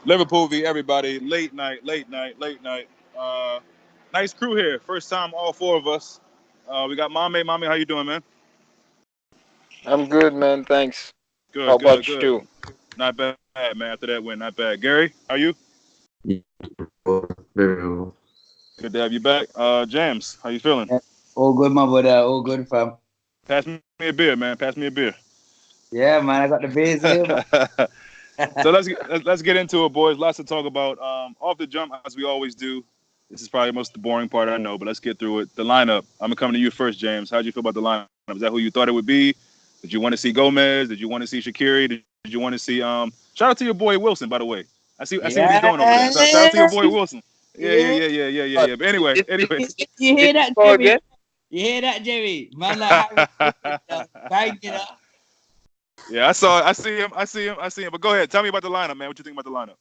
Liverpool v everybody. Late night, late night, late night. Uh, nice crew here. First time all four of us. We got Mame. Mame, how you doing, man? I'm good, man. Thanks. How Good, good, about good. you? Not bad, man. After that win, not bad. Gary, how you? Yeah, very well. Good to have you back. James, how you feeling? Yeah. All good, my brother. All good, fam. Pass me a beer, man. Pass me a beer. Yeah, man. I got the beers here, man. So let's get into it, boys. Lots to talk about. Off the jump, as we always do. This is probably most the boring part, I know, but let's get through it. The lineup. I'm gonna come to you first, James. How'd you feel about the lineup? Is that who you thought it would be? Did you want to see Gomez? Did you want to see Shaqiri? Did you want to see Shout out to your boy Wilson, by the way. I see what he's doing over there. Yeah. Shout out to your boy Wilson. Yeah, yeah, Yeah. yeah, yeah, yeah, yeah, Uh, yeah. But anyway, did, did, anyways. You did hear he that, score Jerry? again? You hear that, Jerry? Man, like Harry Potter, bang it up. Yeah, I saw it. I see him. But go ahead. Tell me about the lineup, man. What you think about the lineup?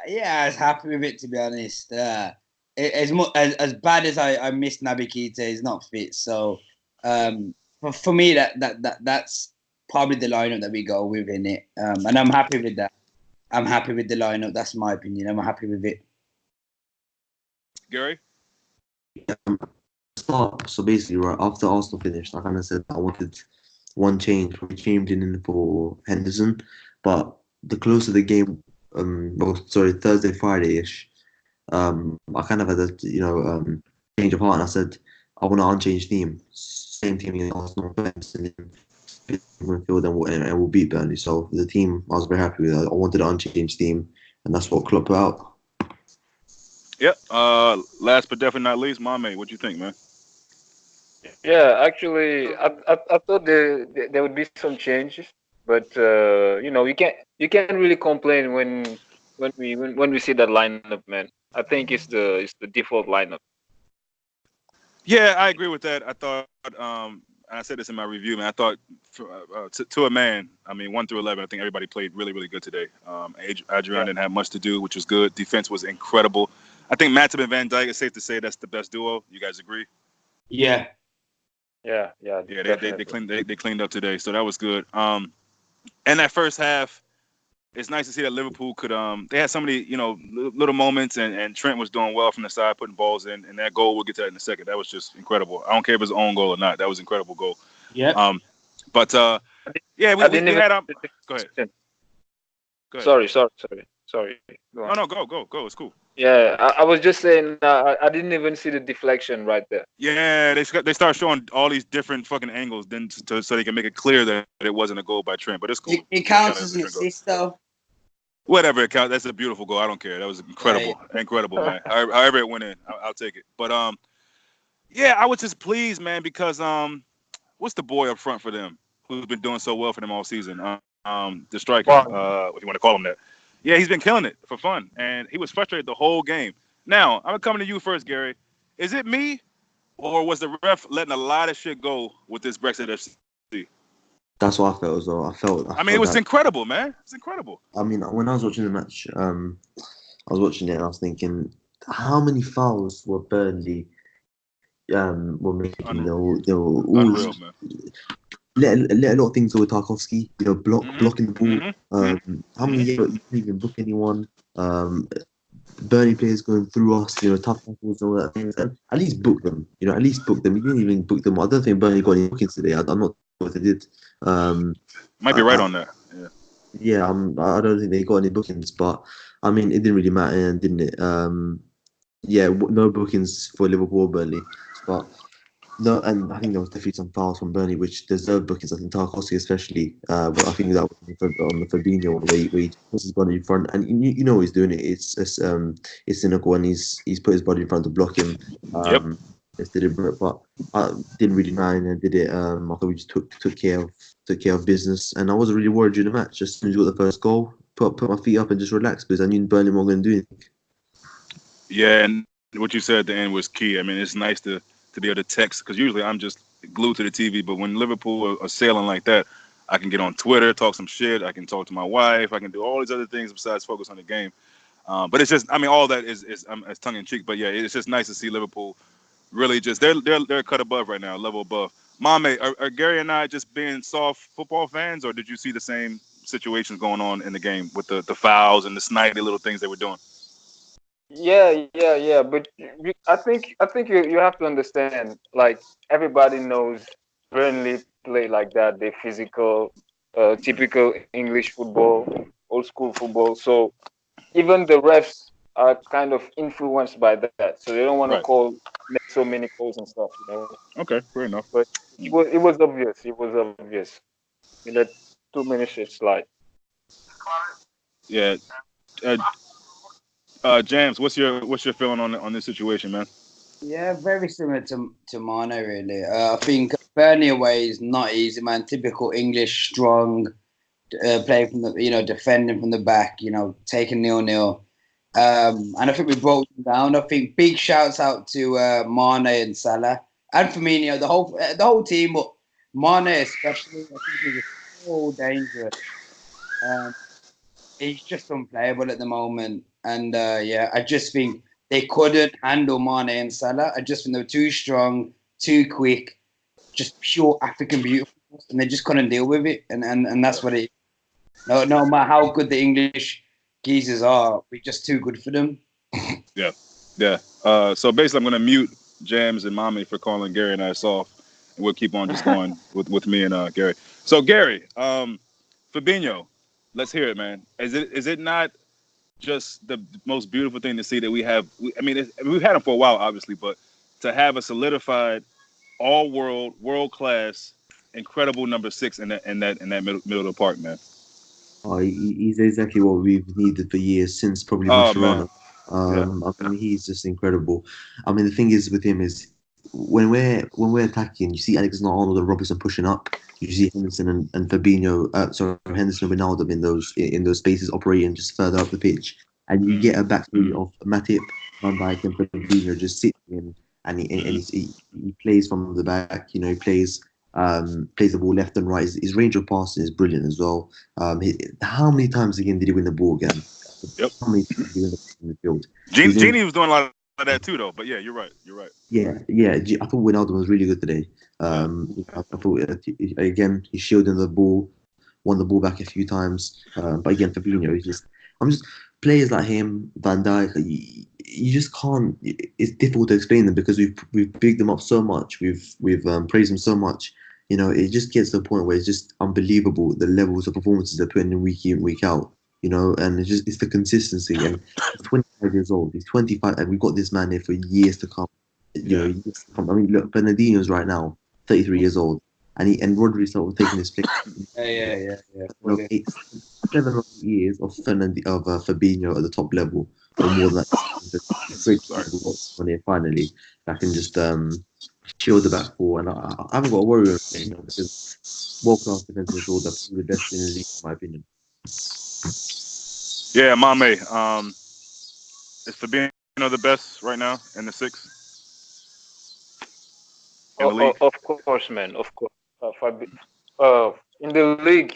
Yeah, I was happy with it, to be honest. As bad as I miss Naby Keita, he's not fit. So, for me, that's probably the lineup that we go with in it. And I'm happy with that. I'm happy with the lineup. That's my opinion. I'm happy with it. Gary? So basically, right after Arsenal finished, I kind of said I wanted one change. We changed in for Henderson, but the closer the game, well, sorry, Thursday, Friday-ish, I kind of had a change of heart, and I said I want an unchanged team, same team against Arsenal, and then midfield, and we'll beat Burnley. So the team, I was very happy with. I wanted an unchanged team, and that's what Klopp put out. Yep. Last but definitely not least, Mame, what you think, man? Yeah, actually, I thought there would be some changes, but you can't really complain when we see that lineup, man. I think it's the default lineup. Yeah, I agree with that. I thought, and I said this in my review, man. I thought, to a man, I mean, 1 through 11, I think everybody played really, really good today. Adrian Yeah, didn't have much to do, which was good. Defense was incredible. I think Matip and Van Dijk, it's safe to say that's the best duo. You guys agree? Yeah. yeah, Yeah, they definitely. cleaned up today, so that was good. And that first half, it's nice to see that Liverpool could they had so many little moments, and Trent was doing well from the side, putting balls in, and that goal, we'll get to that in a second. That was just incredible. I don't care if it's an own goal or not. That was an incredible goal. Yep. Um, but I, did, yeah, I we didn't even had see the go ahead, deflection. go ahead. Sorry. Go on. No, go. It's cool. Yeah, I was just saying I didn't even see the deflection right there. Yeah, they start showing all these different fucking angles, then so they can make it clear that it wasn't a goal by Trent. But it's cool. It They count counts it as as a an Trent goal. assist, though. Whatever it counts, that's a beautiful goal. I don't care. That was Yeah. incredible, man. However it went in, I'll take it. But yeah, I was just pleased, man, because what's the boy up front for them who's been doing so well for them all season? The striker, Wow. if you want to call him that. Yeah, he's been killing it for fun, and he was frustrated the whole game. Now I'm coming to you first, Gary. Is it me, or was the ref letting a lot of shit go with this Brexit FC? That's what I felt as well. I I mean, it felt was that. incredible, man. It's incredible. I mean, when I was watching the match, I was watching it and I was thinking, how many fouls were Burnley were making? They were all Unreal, man. let a lot of things go with Tarkovsky. Mhm. Blocking the ball. Mhm. How many Mhm. yellow? You couldn't even book anyone. Um, Burnley players going through us. Tough tackles and all that things. And at least book them. At least book them. You didn't even book them. I don't think Burnley got any bookings today. I'm not sure if they did. Um, Might be right I, on that. Yeah. Yeah, I don't think they got any bookings, but I mean, it didn't really matter, didn't it? Yeah, no bookings for Liverpool or Burnley, but no, and I think there was definitely some fouls from Burnley which deserved bookings. I think Tarkowski especially, but I think that was on the Fabinho one where he puts his body in front, and you know he's doing it. It's cynical, and he's put his body in front to block him. Yep. It's deliberate, but I didn't really mind and did it. I thought we just took care of business, and I wasn't really worried during the match. Just as soon as we got the first goal, put my feet up and just relax because I knew Burnley weren't going to do anything. Yeah, and what you said at the end was key. I mean, it's nice to be able to text because usually I'm just glued to the TV. But when Liverpool are sailing like that, I can get on Twitter, talk some shit. I can talk to my wife. I can do all these other things besides focus on the game. But it's just, I mean, all that is tongue in cheek. But yeah, it's just nice to see Liverpool really just they're a cut above right now, level above. Mame, are Gary and I just being soft football fans, or did you see the same situations going on in the game with the fouls and the snidey little things they were doing. Yeah. But I think you have to understand. Like everybody knows, Burnley play like that. They physical, typical English football, old school football. So even the refs are kind of influenced by that. So they don't want to Right. make so many calls and stuff. Okay. Fair enough. But it was obvious. It was obvious. In that 2 minutes slide. Yeah. Uh, James, what's your feeling on this situation, man? Yeah, very similar to Mane, really. I think Burnley away is not easy, man. Typical English, strong, play from the, defending from the back, taking 0-0. And I think we broke them down. I think big shouts out to Mane and Salah and Firmino, the whole team, but Mane especially. I think he's so dangerous. Um, he's just unplayable at the moment. And yeah, I just think they couldn't handle Mane and Salah. I just think they were too strong, too quick, just pure African beauty, and they just couldn't deal with it. And that's what it is. No matter how good the English geezers are, we're just too good for them. Yeah. Yeah. So basically, I'm gonna mute James and Mommy for calling Gary and I soft, and we'll keep on just going with me and Gary. So Gary, Fabinho, let's hear it, man. Is it not just the most beautiful thing to see that we have? We've had him for a while, obviously, but to have a solidified, world class, incredible number six in that middle of the park, man. He's exactly what we've needed for years since probably Oh man, Mascherano. yeah. I mean, he's just incredible. I mean, the thing is with him is when we're attacking, you see Alexander-Arnold and Robertson pushing up. You see Henderson and Fabinho, Henderson and Wijnaldum in those spaces operating just further up the pitch, and you get a back three of Matip, Van Dijk, and Fabinho just sitting in, and he plays from the back. He plays the ball left and right. His range of passing is brilliant as well. How many times again did he win the ball again? Yep. How many times did he win the ball in the field? Genie was doing a lot of that too, though. But yeah, you're right. You're right. Yeah. I thought Wijnaldum was really good today. I thought again he shielded the ball, won the ball back a few times. But again, Fabinho, I'm just players like him, Van Dijk. You just can't. It's difficult to explain them because we've bigged them up so much. We've praised them so much. It just gets to the point where it's just unbelievable the levels of performances they're putting in week out. And it's the consistency. And he's 25 years old. He's 25, and we've got this man here for years to come. Years to come. I mean, look, Bernardino's right now 33 years old, and Rodri's sort of taking his place. Yeah. 7 or 8 years of Fabinho at the top level, or more than that. Finally, I can just shield the back four, and I haven't got to worry about it because world class defensive midfielder, probably the best in the league, in my opinion. Yeah, Mame. Is Fabinho the best right now in the in the league? Of course, man. Of course. In the league,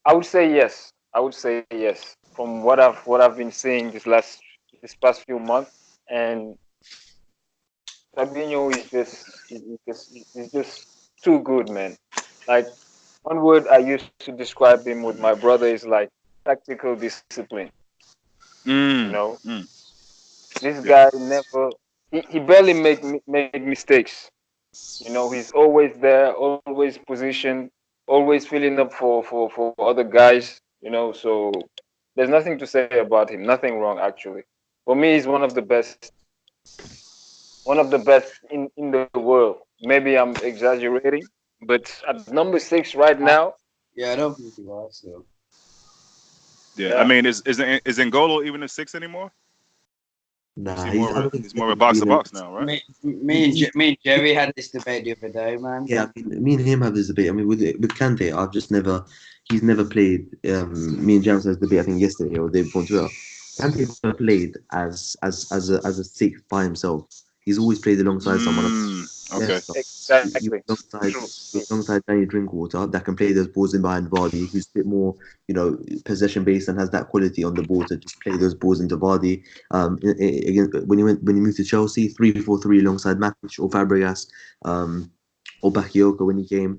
I would say yes. I would say yes. From what I've been seeing this past few months, and Fabinho is just too good, man. Like one word I used to describe him with my brother is like tactical discipline. You Mm, know, mm, this yeah. guy never he barely made mistakes. He's always there, always positioned, always filling up for other guys. So there's nothing to say about him. Nothing wrong actually. For me, he's one of the best in the world. Maybe I'm exaggerating, but at number six right now, Yeah, I don't think you are still. Yeah. I yeah. mean, is N'Golo even a six anymore? Is Nah, he I more don't of think he's he's more of a ever box to been a. box now, right? Me and Jerry had this debate the other day, man. Yeah, I mean, me and him have this debate. I mean, with Kante, I've just never, he's never played. Me and James had this debate, I think yesterday or the day before on Twitter. Kante never played as a six by himself. He's always played alongside someone else. Okay. Left, Exactly. alongside True. True. alongside Danny Drinkwater that can play those balls in behind Vardy, who's a bit more, possession based and has that quality on the ball to just play those balls into Vardy. Again, when he moved to Chelsea, 3-4-3 alongside Matic or Fabregas, or Bakayoko when he came.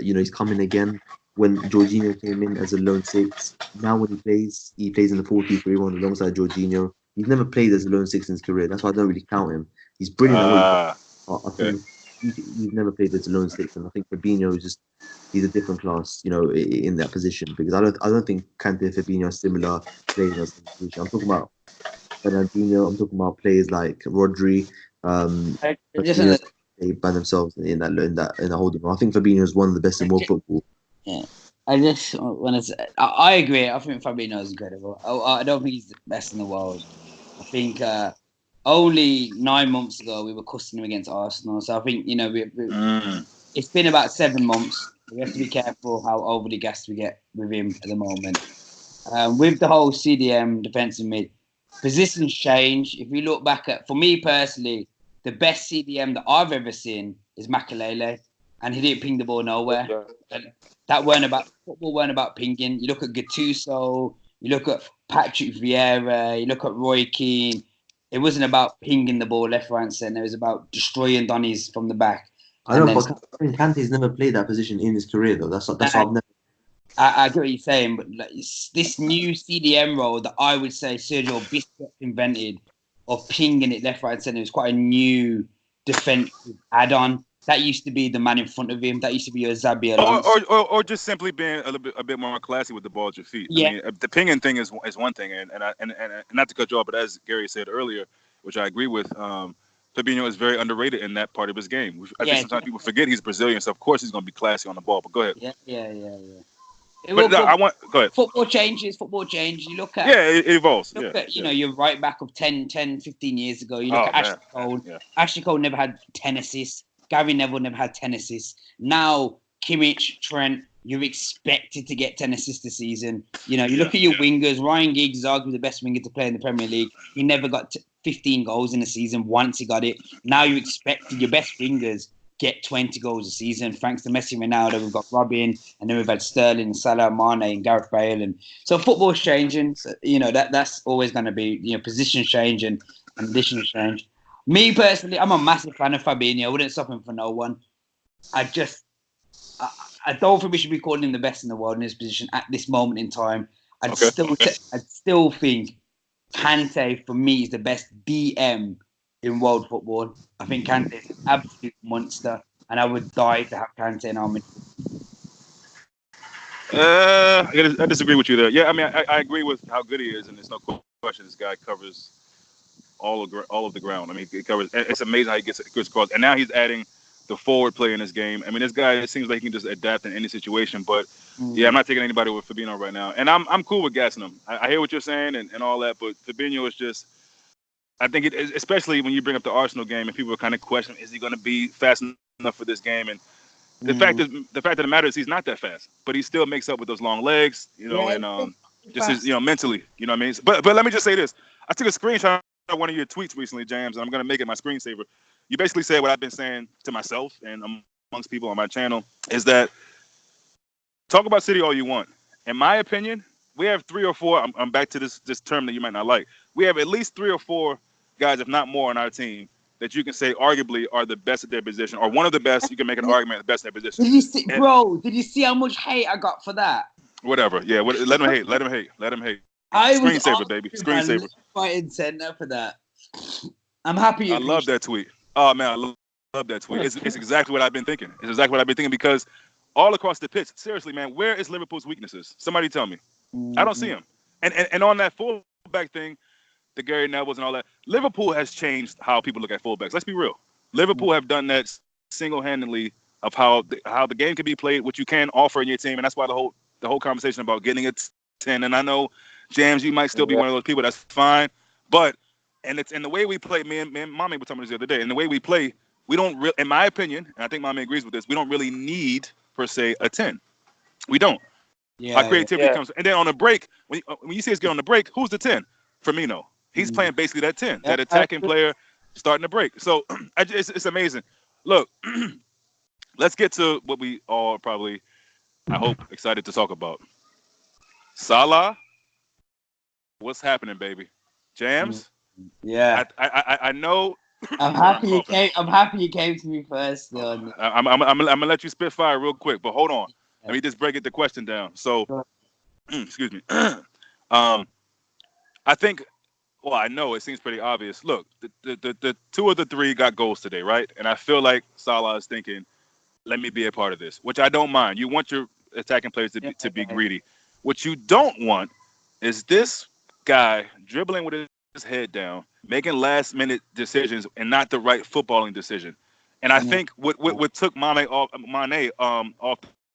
He's coming again. when Jorginho came in as a lone six. Now when he plays in the 4-2-3-1 alongside Jorginho. He's never played as a lone six in his career. That's why I don't really count him. He's brilliant at what he does. I Okay. think he's never played as a lone six, and I think Fabinho is just he's a different class, in that position because I don't think Kante and Fabinho are similar players in that same position. I'm talking about Fernandinho. I'm talking about players like Rodri. I just Fabinho they by themselves in that holding. I think Fabinho is one of the best in world football. Yeah, I just want to say I agree. I think Fabinho is incredible. I don't think he's the best in the world. I think only 9 months ago we were cussing him against Arsenal. So I think it's been about 7 months. We have to be careful how overly gassed we get with him at the moment. With the whole CDM defensive mid, positions change. If we look back at, for me personally, the best CDM that I've ever seen is Makelele, and he didn't ping the ball nowhere. Yeah. And football weren't about pinging. You look at Gattuso, you look at Patrick Vieira, you look at Roy Keane. It wasn't about pinging the ball left, right, and centre. It was about destroying Donnies from the back. I know, but Kante's never played that position in his career, though. That's why I've never. I get what you're saying, but like, this new CDM role that I would say Sergio Busquets invented of pinging it left, right, and centre was quite a new defensive add-on. That used to be the man in front of him. That used to be your Xabi Alonso. Or just simply being a bit more classy with the ball at your feet. Yeah. I mean, the pinging thing is one thing, and not to cut you off, but as Gary said earlier, which I agree with, Fabinho is very underrated in that part of his game. I think sometimes people forget he's Brazilian, so of course he's going to be classy on the ball. But go ahead. Yeah. But I want go ahead. Football changes. You look at it evolves. Look at your right back of 10, 15 years ago. You look at Ashley Cole. Yeah. Ashley Cole never had 10 assists. Gary Neville never had 10 assists. Now Kimmich, Trent, you're expected to get 10 assists this season. You look at your wingers. Ryan Giggs is arguably the best winger to play in the Premier League. He never got 15 goals in a season. Once he got it. Now you expect your best wingers get 20 goals a season. Thanks to Messi, Ronaldo, we've got Robin, and then we've had Sterling, Salah, Mane, and Gareth Bale. And so football's changing. So, that's always going to be, positions change and conditions change. Me personally, I'm a massive fan of Fabinho. I wouldn't stop him for no one. I don't think we should be calling him the best in the world in his position at this moment in time. I'd still think Kante for me is the best DM in world football. I think Kante is an absolute monster, and I would die to have Kante in our midfield. I disagree with you there. Yeah, I mean, I agree with how good he is, and there's no question this guy covers all of the ground. I mean, he covers. It's amazing how he gets across, and now he's adding the forward play in his game. I mean, this guy, it seems like he can just adapt in any situation. But yeah, I'm not taking anybody with Fabinho right now, and I'm cool with gassing him. I hear what you're saying and all that, but Fabinho is just. I think especially when you bring up the Arsenal game and people are kind of questioning, is he going to be fast enough for this game? And the fact of the matter is he's not that fast, but he still makes up with those long legs, and just his, mentally, you know what I mean? But let me just say this. I took a screenshot of one of your tweets recently, James, and I'm going to make it my screensaver. You basically said what I've been saying to myself and amongst people on my channel is that talk about City all you want. In my opinion, we have 3 or 4. I'm back to this term that you might not like. We have at least 3 or 4 guys, if not more, on our team that you can say arguably are the best at their position, or one of the best. You can make an argument the best at their position. Did you see how much hate I got for that? Whatever. Yeah. Let him hate. Screensaver, baby. Screensaver. Fighting center for that. I'm happy. I love that tweet. Oh man, I love that tweet. It's exactly what I've been thinking. Because all across the pitch, seriously, man, where is Liverpool's weaknesses? Somebody tell me. I don't see them. And on that fullback thing, the Gary Neville's and all that, Liverpool has changed how people look at fullbacks. Let's be real. Liverpool have done that single-handedly of how the game can be played, what you can offer in your team, and that's why the whole conversation about getting a 10. And I know, James, you might still be one of those people. That's fine, but it's in the way we play. Me and Mommy were talking about this the other day. In the way we play, we don't really, in my opinion, and I think Mommy agrees with this, we don't really need per se a 10. We don't. Our creativity comes, and then on the break, when you see us get on the break, who's the 10? Firmino. He's playing basically that 10, that attacking player starting to break. So it's amazing. Look, let's get to what we all probably, I hope, excited to talk about. Salah, what's happening, baby? Jams? Yeah. I know. I'm happy you came to me first, though. I'm gonna let you spit fire real quick, but hold on. Let me just break the question down. So, Go excuse me. I think. Well, I know it seems pretty obvious. Look, the two of the three got goals today, right? And I feel like Salah is thinking, let me be a part of this, which I don't mind. You want your attacking players to be ahead. greedy. What you don't want is this guy dribbling with his head down, making last minute decisions and not the right footballing decision. And I think what took Mane off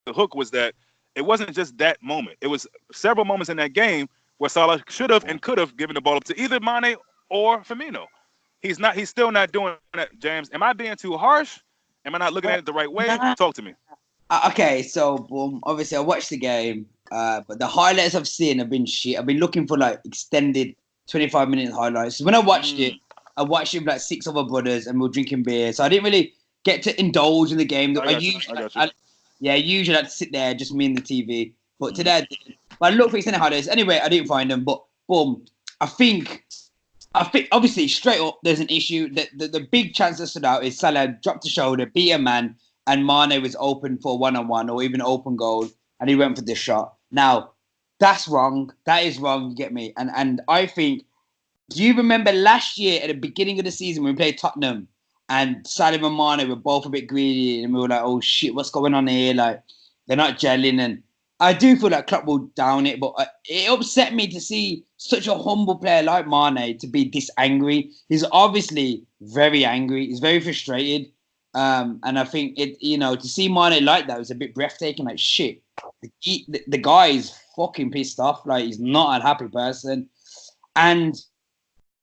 the hook was that it wasn't just that moment. It was several moments in that game where Salah should have and could have given the ball up to either Mane or Firmino. He's not. He's still not doing that, James. Am I being too harsh? Am I not looking at it the right way? Nah. Talk to me. Okay, so boom. Obviously, I watched the game, but the highlights I've seen have been shit. I've been looking for like extended 25-minute highlights. So when I watched it with like 6 other brothers, and we were drinking beer. So I didn't really get to indulge in the game. I got you. Usually I'd sit there, just me and the TV. But today I didn't. But I looked for extended highlights. Anyway, I didn't find them. But boom, I think obviously straight up there's an issue. The big chance that stood out is Salah dropped the shoulder, beat a man, and Mane was open for one-on-one or even open goal, and he went for the shot. Now, that's wrong. That is wrong, you get me? And I think, do you remember last year at the beginning of the season when we played Tottenham and Salah and Mane were both a bit greedy and we were like, oh shit, what's going on here? Like, they're not gelling. And I do feel like Klopp will down it, but it upset me to see such a humble player like Mane to be this angry. He's obviously very angry. He's very frustrated. And I think to see Mane like that was a bit breathtaking. Like shit, the guy is fucking pissed off. Like he's not a happy person. And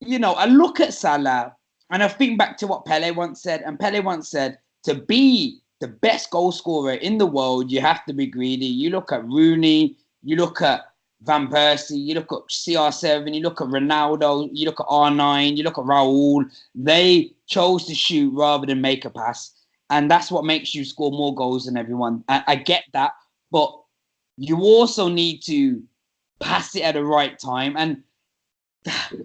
I look at Salah and I think back to what Pele once said. And Pele once said, to be the best goal scorer in the world, you have to be greedy. You look at Rooney, you look at Van Persie, you look at CR7, you look at Ronaldo, you look at R9, you look at Raul. They chose to shoot rather than make a pass. And that's what makes you score more goals than everyone. I get that. But you also need to pass it at the right time. And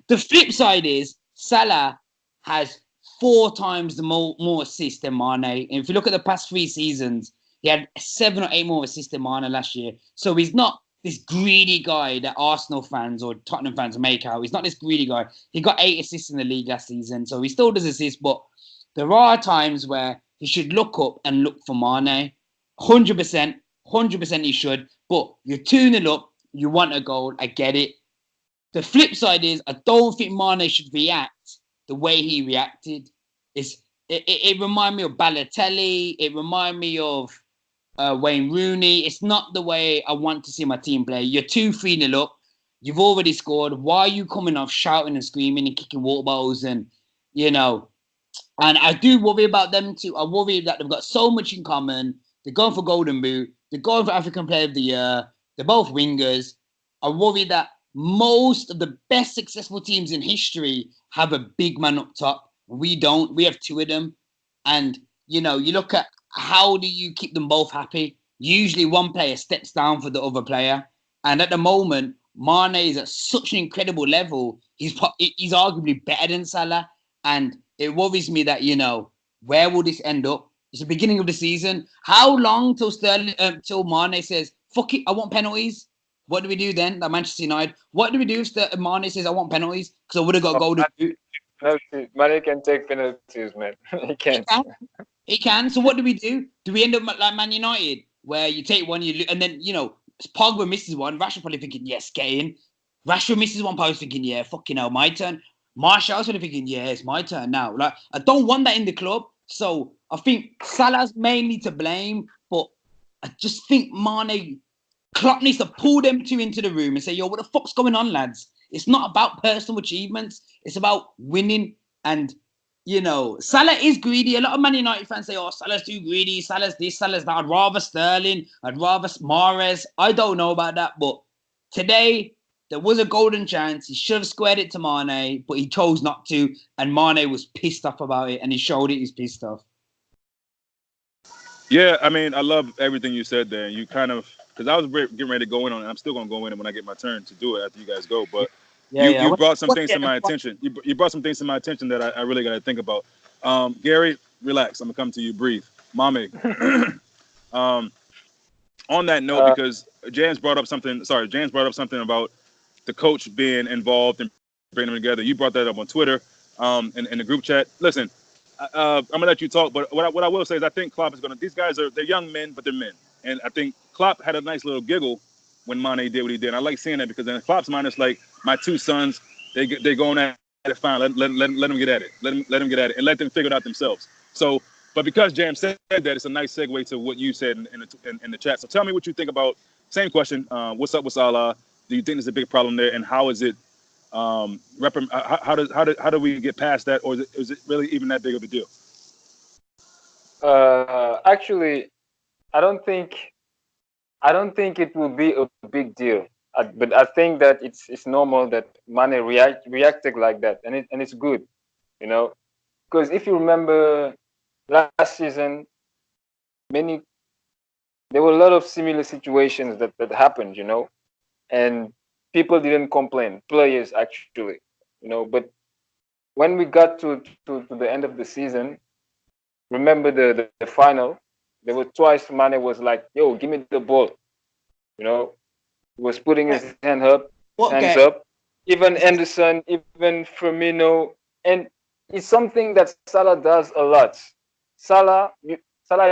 the flip side is Salah has 4 times the more assists than Mane. And if you look at the past 3 seasons, he had 7 or 8 more assists than Mane last year. So he's not this greedy guy that Arsenal fans or Tottenham fans make out. He's not this greedy guy. He got 8 assists in the league last season, so he still does assists. But there are times where he should look up and look for Mane. 100% he should. But you're 2-0 up. You want a goal. I get it. The flip side is I don't think Mane should react the way he reacted. It reminded me of Balotelli. It reminded me of Wayne Rooney. It's not the way I want to see my team play. You're 2-3-0 up. You've already scored. Why are you coming off shouting and screaming and kicking water bottles and I do worry about them too. I worry that they've got so much in common. They're going for Golden Boot. They're going for African Player of the Year. They're both wingers. I worry that most of the best successful teams in history have a big man up top. We don't. We have 2 of them. And, you look at how do you keep them both happy? Usually one player steps down for the other player. And at the moment, Mane is at such an incredible level. He's arguably better than Salah. And it worries me that, where will this end up? It's the beginning of the season. How long till Mane says, fuck it, I want penalties? What do we do then? Like Manchester United. What do we do if Mane says, I want penalties? Because I would have got golden boot. No, Mane can take penalties, man. He can. He can. So what do we do? Do we end up like Man United, where you take one, and then, Pogba misses one. Rashford probably thinking, yes, get in. Rashford misses one, Pogba's thinking, yeah, fucking hell, my turn. Martial's probably thinking, yeah, it's my turn now. Like, I don't want that in the club. So I think Salah's mainly to blame, but I just think Klopp needs to pull them 2 into the room and say, yo, what the fuck's going on, lads? It's not about personal achievements. It's about winning. And, Salah is greedy. A lot of Man United fans say, oh, Salah's too greedy. Salah's this, Salah's that. I'd rather Sterling. I'd rather Mahrez. I don't know about that. But today, there was a golden chance. He should have squared it to Mane, but he chose not to. And Mane was pissed off about it. And he showed it he's pissed off. Yeah, I mean, I love everything you said there. You kind of, because I was getting ready to go in on it. I'm still going to go in it when I get my turn to do it after you guys go. But you brought some things to my attention. You brought some things to my attention that I really got to think about. Gary, relax. I'm going to come to you. Breathe. Mame. On that note, because James brought up something. Sorry, James brought up something about the coach being involved and bringing them together. You brought that up on Twitter, in the group chat. Listen, I'm gonna let you talk, but what I will say is I think Klopp is gonna. These guys they're young men, but they're men, and I think Klopp had a nice little giggle when Mane did what he did. And I like seeing that because in Klopp's mind, it's like my two sons, they're going at it fine. Let them get at it. Let them get at it, and let them figure it out themselves. So, but because James said that, it's a nice segue to what you said in the chat. So tell me what you think about. Same question. What's up with Salah? Do you think there's a big problem there, and how is it? How do we get past that, or is it really even that big of a deal? Actually, I don't think I don't think it will be a big deal. But I think that it's normal that Mane reacted like that, and it's good, you know, because if you remember last season, many there were a lot of similar situations that happened, you know, and people didn't complain, players actually, you know, but when we got to the end of the season, remember the final, there were twice Mane was like, "Yo, give me the ball," you know, he was putting his hands up. Even Anderson, even Firmino, and it's something that Salah does a lot. Salah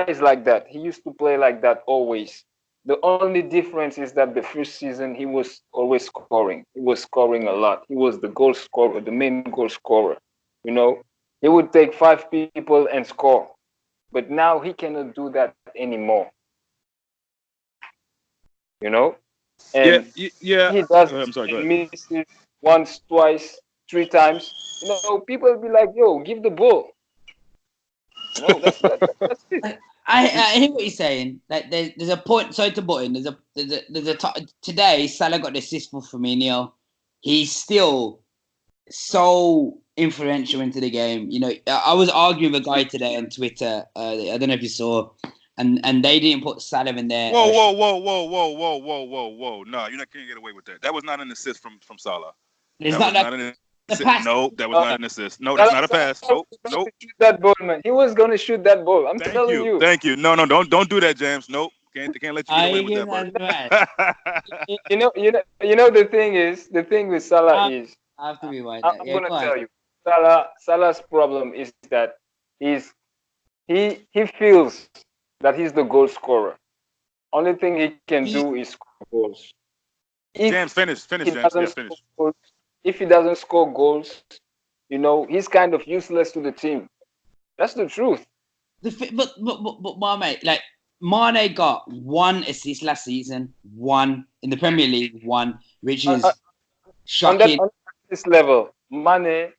is like that. He used to play like that always. The only difference is that the first season he was always scoring. He was scoring a lot. He was the goal scorer, the main goal scorer. You know, he would take five people and score. But now he cannot do that anymore. You know, Yeah, and yeah. he does I'm sorry. Go and ahead. misses once, twice, three times. You know, people will be like, "Yo, give the ball." You know, that's it. I hear what you're saying. Like there's a point. Sorry to butt in. Today Salah got the assist for Firmino. He's still so influential into the game. You know, I was arguing with a guy today on Twitter. I don't know if you saw, and they didn't put Salah in there. Whoa. No, you're not can't get away with that. That was not an assist from Salah. It's That not was that not an the assist. pass. No, that was not an assist. No, that's Salah, not a pass. Salah Nope. was going Nope. to shoot that ball, man. He was going to shoot that ball. I'm Thank telling you. you. Thank you. No, don't do that, James. Nope. Can't let you get I away with give that, buddy. that right. You know. The thing with Salah I is, have to rewind that. I'm Yeah, gonna go ahead. tell you, Salah's problem is that he feels that he's the goal scorer. Only thing he can He, do is score goals. If James, finish, he James. Yeah, doesn't score finish. goals, if he doesn't score goals, you know, he's kind of useless to the team. That's the truth. but my mate, like Mane got one assist last season, one in the Premier League, one, which Uh, uh, is shocking. on this level, Mane,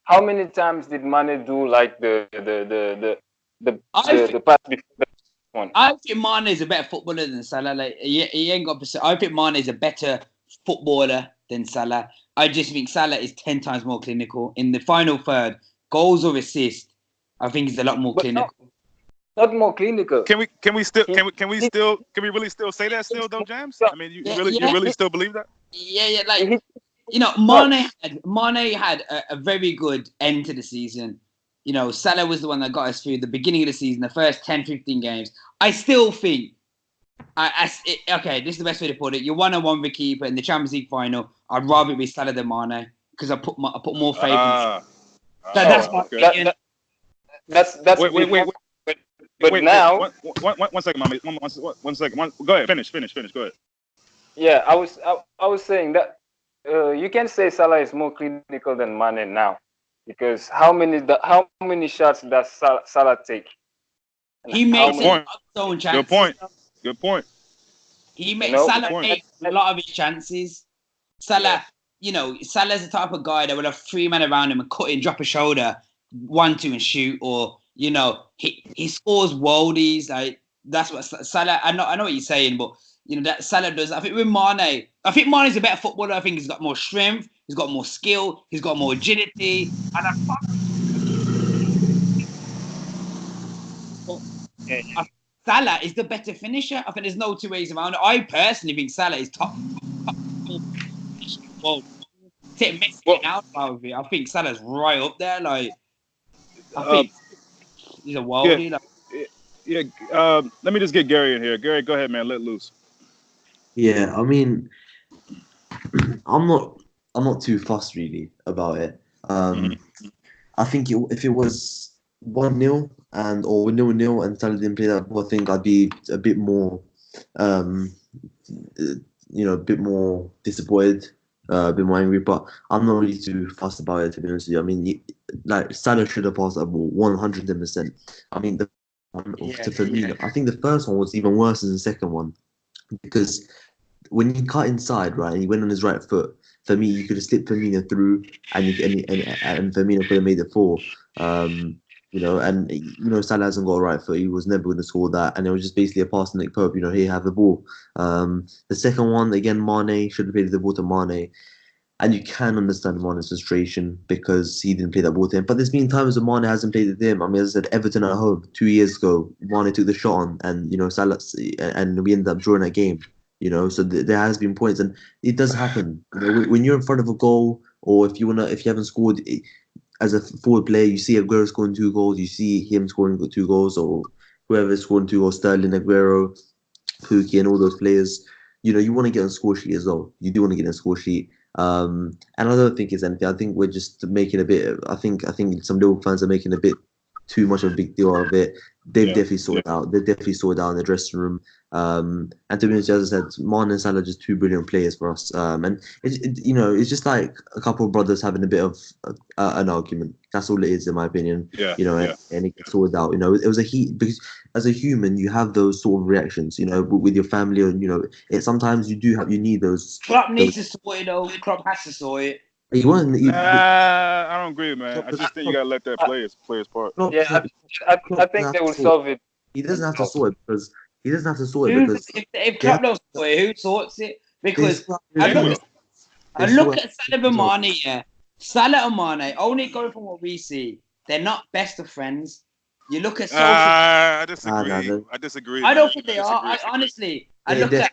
how many times did Mane do like I the think pass before the one? I think Mane is a better footballer than Salah. Like he ain't got. I think Mane is a better footballer than Salah. I just think Salah is 10 times more clinical in the final third. Goals or assists, I think he's a lot more But no, clinical. not more clinical. He, he, Can we really still say that still though, James? I mean, Yeah, you yeah, really he, still believe that? yeah. Like he you know, touch. Mane had a very good end to the season. You know, Salah was the one that got us through the beginning of the season, the first 10, 15 games. I still think, okay, this is the best way to put it. You're 1-1 with keeper in the Champions League final. I'd rather it be Salah than Mane because I put more faith in. That's my Okay. opinion. That's Wait, before. But wait. now, One second, mommy. One second. Go ahead. Finish. Go ahead. yeah, I was saying that you can say Salah is more clinical than Mane now, because how many shots does Salah take, and He how makes Good a lot many? point. of his own Good chances. point. Good point. He You makes know, Good Salah point. makes a lot of his chances. Salah, yes. you know, Salah's the type of guy that will have three men around him and cut in, drop a shoulder, 1-2 and shoot, or you know, he scores worldies. Like that's what Salah. I know what you're saying, but you know that Salah does. I think with Mane, I think Mane's a better footballer. I think he's got more strength, he's got more skill, he's got more agility, and Yeah, I think Salah is the better finisher. I think there's no two ways around it. I personally think Salah is top finisher in the world. Take Messi well, out of it. I think Salah's right up there. Like I Uh, think he's a yeah. worldie. Like, Yeah. Let me just get Gary in here. Gary, go ahead, man. Let loose. Yeah, I mean, I'm not I'm not too fussed really about it. Hmm. I think if it was 1-0 and or 0-0 and Salah didn't play that ball, I think I'd be a bit more, um, uh, a bit more disappointed, a bit more angry. But I'm not really too fussed about it, to be honest with you. I mean, like Salah should have passed that ball 110%. I mean, the one Yeah, to Firmino, I think the first one was even worse than the second one because when he cut inside, right, and he went on his right foot, for me, you could have slipped Firmino through, and Firmino could have made it four. Salah hasn't got a right foot. He was never going to score that, and it was just basically a pass to Nick Pope. Here, have the ball. The second one, again, Mane should have played the ball to Mane. And you can understand Mane's frustration because he didn't play that ball to him. But there's been times when Mane hasn't played it to him. I mean, as I said, Everton at home 2 years ago, Mane took the shot on, and Salah, and we ended up drawing that game. So there has been points, and it does happen. When you're in front of a goal, or if you haven't scored as a forward player, you see Aguero scoring 2 goals, you see him scoring 2 goals, or whoever's scoring 2 goals, Sterling, Aguero, Pookie, and all those players. You want to get on score sheet as well. You do want to get on score sheet. And I don't think it's anything. I think we're just making a bit. I think some Liverpool fans are making a bit too much of a big deal out of it. They've Yeah. definitely sorted out. They definitely sorted out in the dressing room. And to be honest, as I said, Mane and Salah are just two brilliant players for us. And it's just like a couple of brothers having a bit of an argument. That's all it is, in my opinion. Yeah. And it gets sorted out. It was a heat because as a human, you have those sort of reactions. With your family, and sometimes you need those. Klopp needs to sort it though. Klopp has to sort it. He wasn't. I don't agree, man. I Klopp, just think you gotta let that play his part. Klopp, Yeah, I Klopp doesn't think have they to will sort it. solve it He doesn't have to themselves. sort it because he doesn't have to sort it Who, because if they have Klopp doesn't sort it, who sorts it? they Because sort I They out- look, will. they I look sort at Salah and out- Mane, yeah. Salah and Mane, only going from what we see, they're not best of friends. You look at social. I Nah, disagree. no, I disagree, I man. don't think I they are. disagree. I honestly, I they look at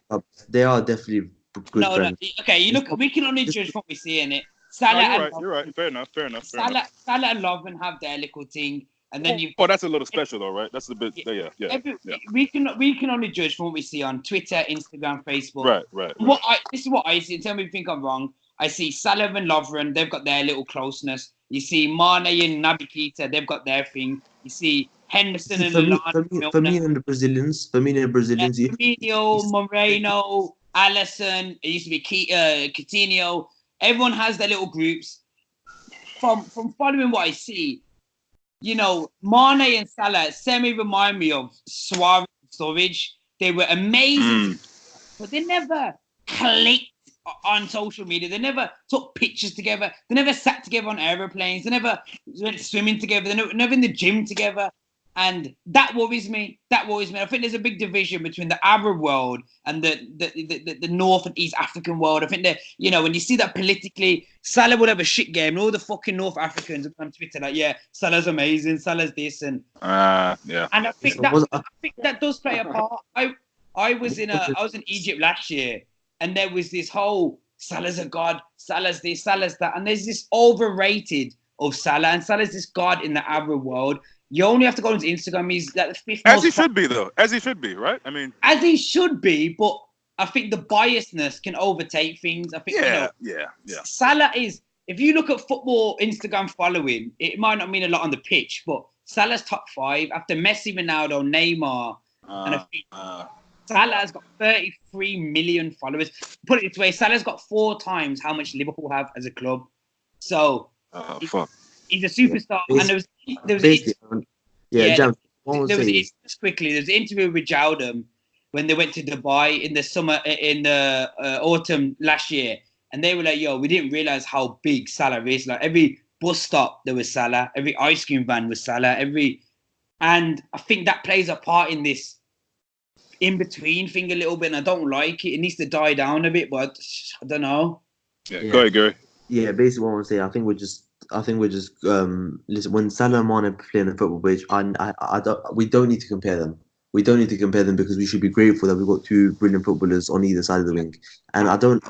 they are definitely good no. friends. Okay, you It's look. not- We can only it's- judge from what we see in it. No, Salah you're and right. You're right. Fair enough. Salah and Lovren have their little thing, and then you've Oh, got that's a little special, though, right? That's a bit. Yeah. every. Yeah. We can only judge from what we see on Twitter, Instagram, Facebook. Right. This is what I see. Tell me if you think I'm wrong. I see Salah and Lovren, they've got their little closeness. You see Mane and Naby Keita, they've got their thing. You see Henderson See, and for me, Lallana, for me, for Milner, me and the Brazilians, Firmino, Moreno, Alisson. It used to be Coutinho. Everyone has their little groups. From following what I see, Mane and Salah semi remind me of Suarez and Sturridge. They were amazing, but they never clicked on social media. They never took pictures together. They never sat together on aeroplanes. They never went swimming together. They're never in the gym together. And that worries me. I think there's a big division between the Arab world and the North and East African world. I think that, when you see that politically, Salah would have a shit game. And all the fucking North Africans on Twitter like, yeah, Salah's amazing. Salah's this. And Yeah. and I think that does play a part. I was in Egypt last year, and there was this whole Salah's a god, Salah's this, Salah's that, and there's this overrated of Salah, and Salah's this god in the Arab world. You only have to go onto Instagram. He's like the fifth As most he should be, though. As he should be, right? I mean, as he should be, but I think the biasness can overtake things. I think yeah. Salah is. If you look at football Instagram following, it might not mean a lot on the pitch, but Salah's top 5 after Messi, Ronaldo, Neymar, and I think Salah has got 33 million followers. Put it this way, Salah's got 4 times how much Liverpool have as a club. So Fuck. he's a superstar. Yeah. And there was basically, Jam. just quickly. There's an interview with Jowdam when they went to Dubai in the autumn last year, and they were like, "Yo, we didn't realize how big Salah is. Like every bus stop there was Salah, every ice cream van was Salah, and I think that plays a part in this in between thing a little bit. And I don't like it. It needs to die down a bit, but I don't know. Yeah. Go ahead, Gary. Yeah, basically what I want to say, I think we're just listen. When Salah and Mane play on the football pitch, we don't need to compare them. We don't need to compare them because we should be grateful that we've got 2 brilliant footballers on either side of the wing. And I don't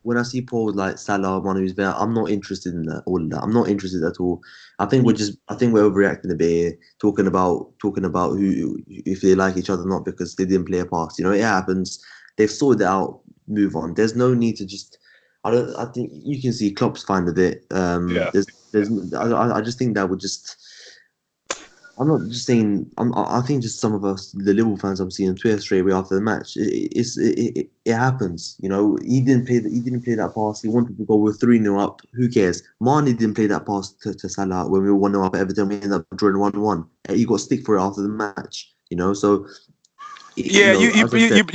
when I see polls like Salah, one who's there, I'm not interested in that. All of that, I'm not interested at all. I think we're overreacting a bit here, talking about who if they like each other or not because they didn't play a pass. You know, it happens. They've sorted it out. Move on. There's no need to just. I think you can see Klopp's fine with it. Yeah. I just think that would just. I'm not just saying. I think just some of us, the Liverpool fans, I'm seeing on Twitter straight away after the match. It happens. You know, he didn't play that pass. He wanted to go with 3-0 up. Who cares? Mane didn't play that pass to Salah when we were 1-0 up at Everton. We ended up drawing 1-1. He got stick for it after the match. You know, so. Yeah, As I said,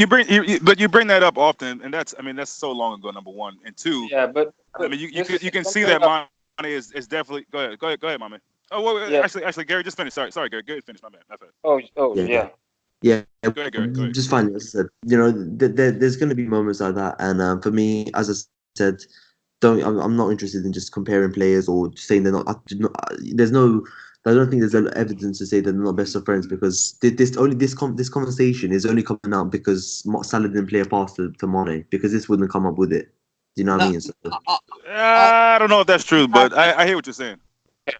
but you bring that up often, and that's so long ago. Number one, and two. Yeah, but I mean, you just can see something that Mane is definitely. Go ahead, my man. Oh, wait, yeah. actually, Gary just finished. Sorry, Gary, finish. My bad. Oh, yeah. yeah. Yeah, Go ahead, Gary. Go ahead. just fine. As I said, you know, there's going to be moments like that, and for me, as I said, I'm not interested in just comparing players or saying they're not. There's no. I don't think there's evidence to say they're not best of friends because this conversation is only coming out because Salah didn't play a pass to Mane because this wouldn't come up with it. Do you know what I mean? So, I don't know if that's true, but I hear what you're saying.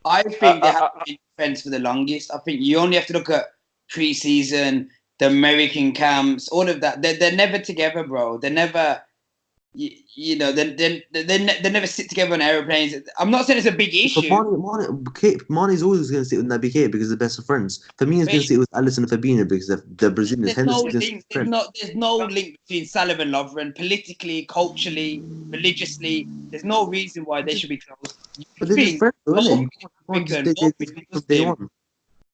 I think they have been friends for the longest. I think you only have to look at pre-season, the American camps, all of that. They're never together, bro. They're never, you know, they never sit together on aeroplanes. I'm not saying it's a big but issue. Mane's always going to sit with Naby Keita because they're best of friends. Firmino's going to sit with Alisson and Fabinho because they're Brazilians. There's no Henderson's going to sit link. with friends. There's no link between Salah and Lovren politically, culturally, religiously. There's no reason why they should be close. But they're just friends, though, isn't it? You can't just say More this with from day Muslim, one.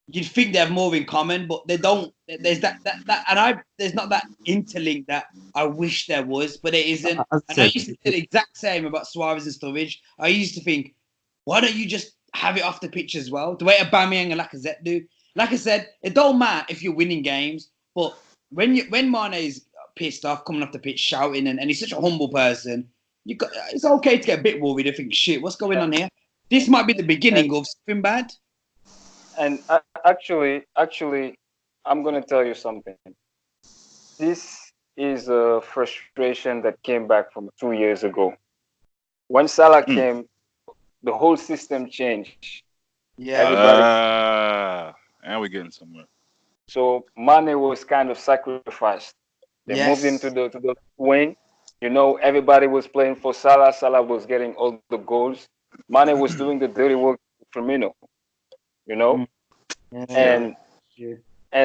you'd think they have more in common, but they don't. There's there's not that interlink that I wish there was, but it isn't. As I And I said, used to say the exact same about Suarez and Sturridge. I used to think, why don't you just have it off the pitch as well? The way Aubameyang and Lacazette do. Like I said, it don't matter if you're winning games, but when Mane is pissed off coming off the pitch shouting and he's such a humble person, it's okay to get a bit worried and think, shit, what's going on here? This might be the beginning of something bad. And actually, I'm gonna tell you something. This is a frustration that came back from 2 years ago. When Salah came, the whole system changed. Yeah. Everybody. And we're getting somewhere. So Mane was kind of sacrificed. They moved him to the wing. You know, everybody was playing for Salah. Salah was getting all the goals. Mane was doing the dirty work for Firmino. You know, and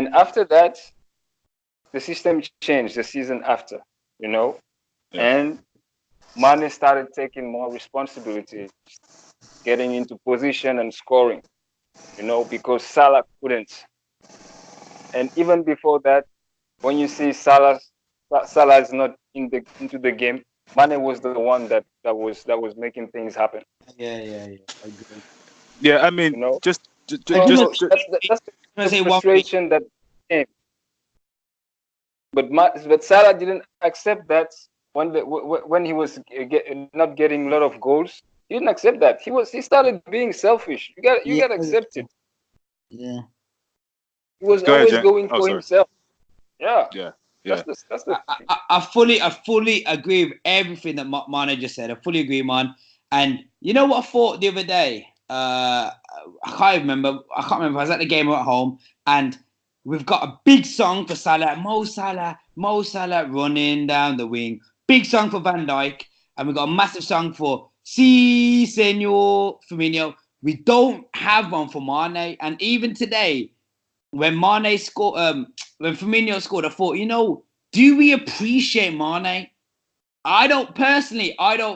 after that, the system changed the season after. You know, and Mane started taking more responsibility, getting into position and scoring. You know, because Salah couldn't. And even before that, when you see Salah is not into the game, Mane was the one that was making things happen. Yeah. I agree. Yeah, I mean, You know, just that's the frustration that came. But Salah didn't accept that when he was not getting a lot of goals. He didn't accept that. He started being selfish. You got to accept it. Yeah. He was always going for himself. Yeah. That's the I fully agree with everything that Mane just said. I fully agree, man. And you know what I thought the other day? I can't remember. I was at the game at home, and we've got a big song for Salah. Mo Salah running down the wing. Big song for Van Dijk, and we've got a massive song for Si Senor Firmino. We don't have one for Mane, and even today, when Mane scored, when Firmino scored, I thought, do we appreciate Mane? I don't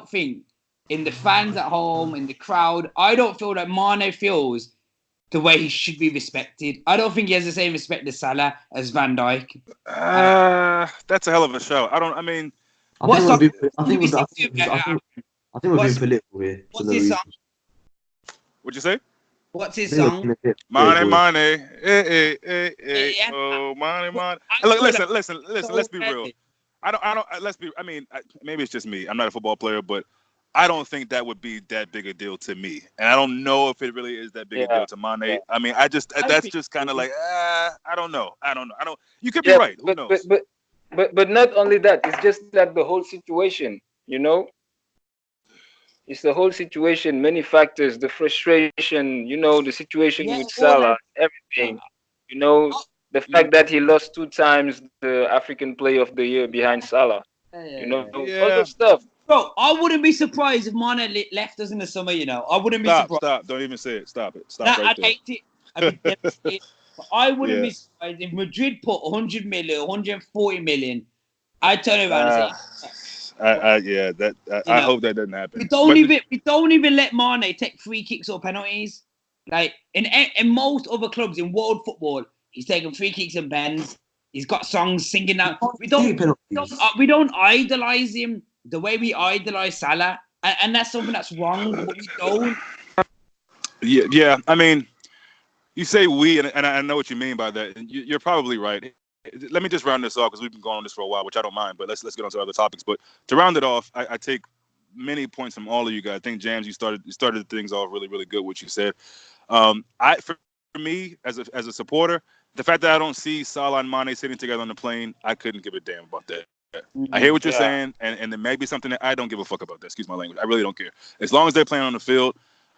think in the fans at home, in the crowd, I don't feel that Mane feels the way he should be respected. I don't think he has the same respect as Salah, as Van Dijk. That's a hell of a show. I mean, I think we're being political here. What's his song? What'd you say? What's his song? Mane, oh, Mane. Look, listen. Let's be real. I mean, maybe it's just me. I'm not a football player, but I don't think that would be that big a deal to me, and I don't know if it really is that big a deal to Mane. Yeah. I mean, that's just kind of like, I don't know. You could be right. Who knows? But not only that. It's just that the whole situation. You know, It's the whole situation, many factors, the frustration, the situation Yeah, with all Salah, that. everything. You know, the fact that he lost 2 times the African Player of the Year behind Salah. Yeah. All Yeah. those stuff. Bro, I wouldn't be surprised if Mane left us in the summer. I wouldn't be Stop. surprised. Stop. Don't even say it. Stop it. And Stop right I'd there. hate it. I'd be devastated. But I wouldn't Yeah. be surprised if Madrid put 100 million, 140 million. I'd turn around and Uh, say, yeah. That. you I know, hope that doesn't happen. we don't But even we don't even let Mane take free kicks or penalties. Like in most other clubs in world football, he's taking free kicks and bends. He's got songs singing out. We don't we don't idolize him the way we idolize Salah, and that's something that's wrong. But we don't. yeah. I mean, you say we, and I know what you mean by that. And you're probably right. Let me just round this off because we've been going on this for a while, which I don't mind. But let's get on to other topics. But to round it off, I take many points from all of you guys. I think James, you started things off really, really good. What you said. For me as a supporter, the fact that I don't see Salah and Mane sitting together on the plane, I couldn't give a damn about that. I hear what you're Yeah. saying, and there may be something that I don't give a fuck about that. Excuse my language. I really don't care. As long as they're playing on the field,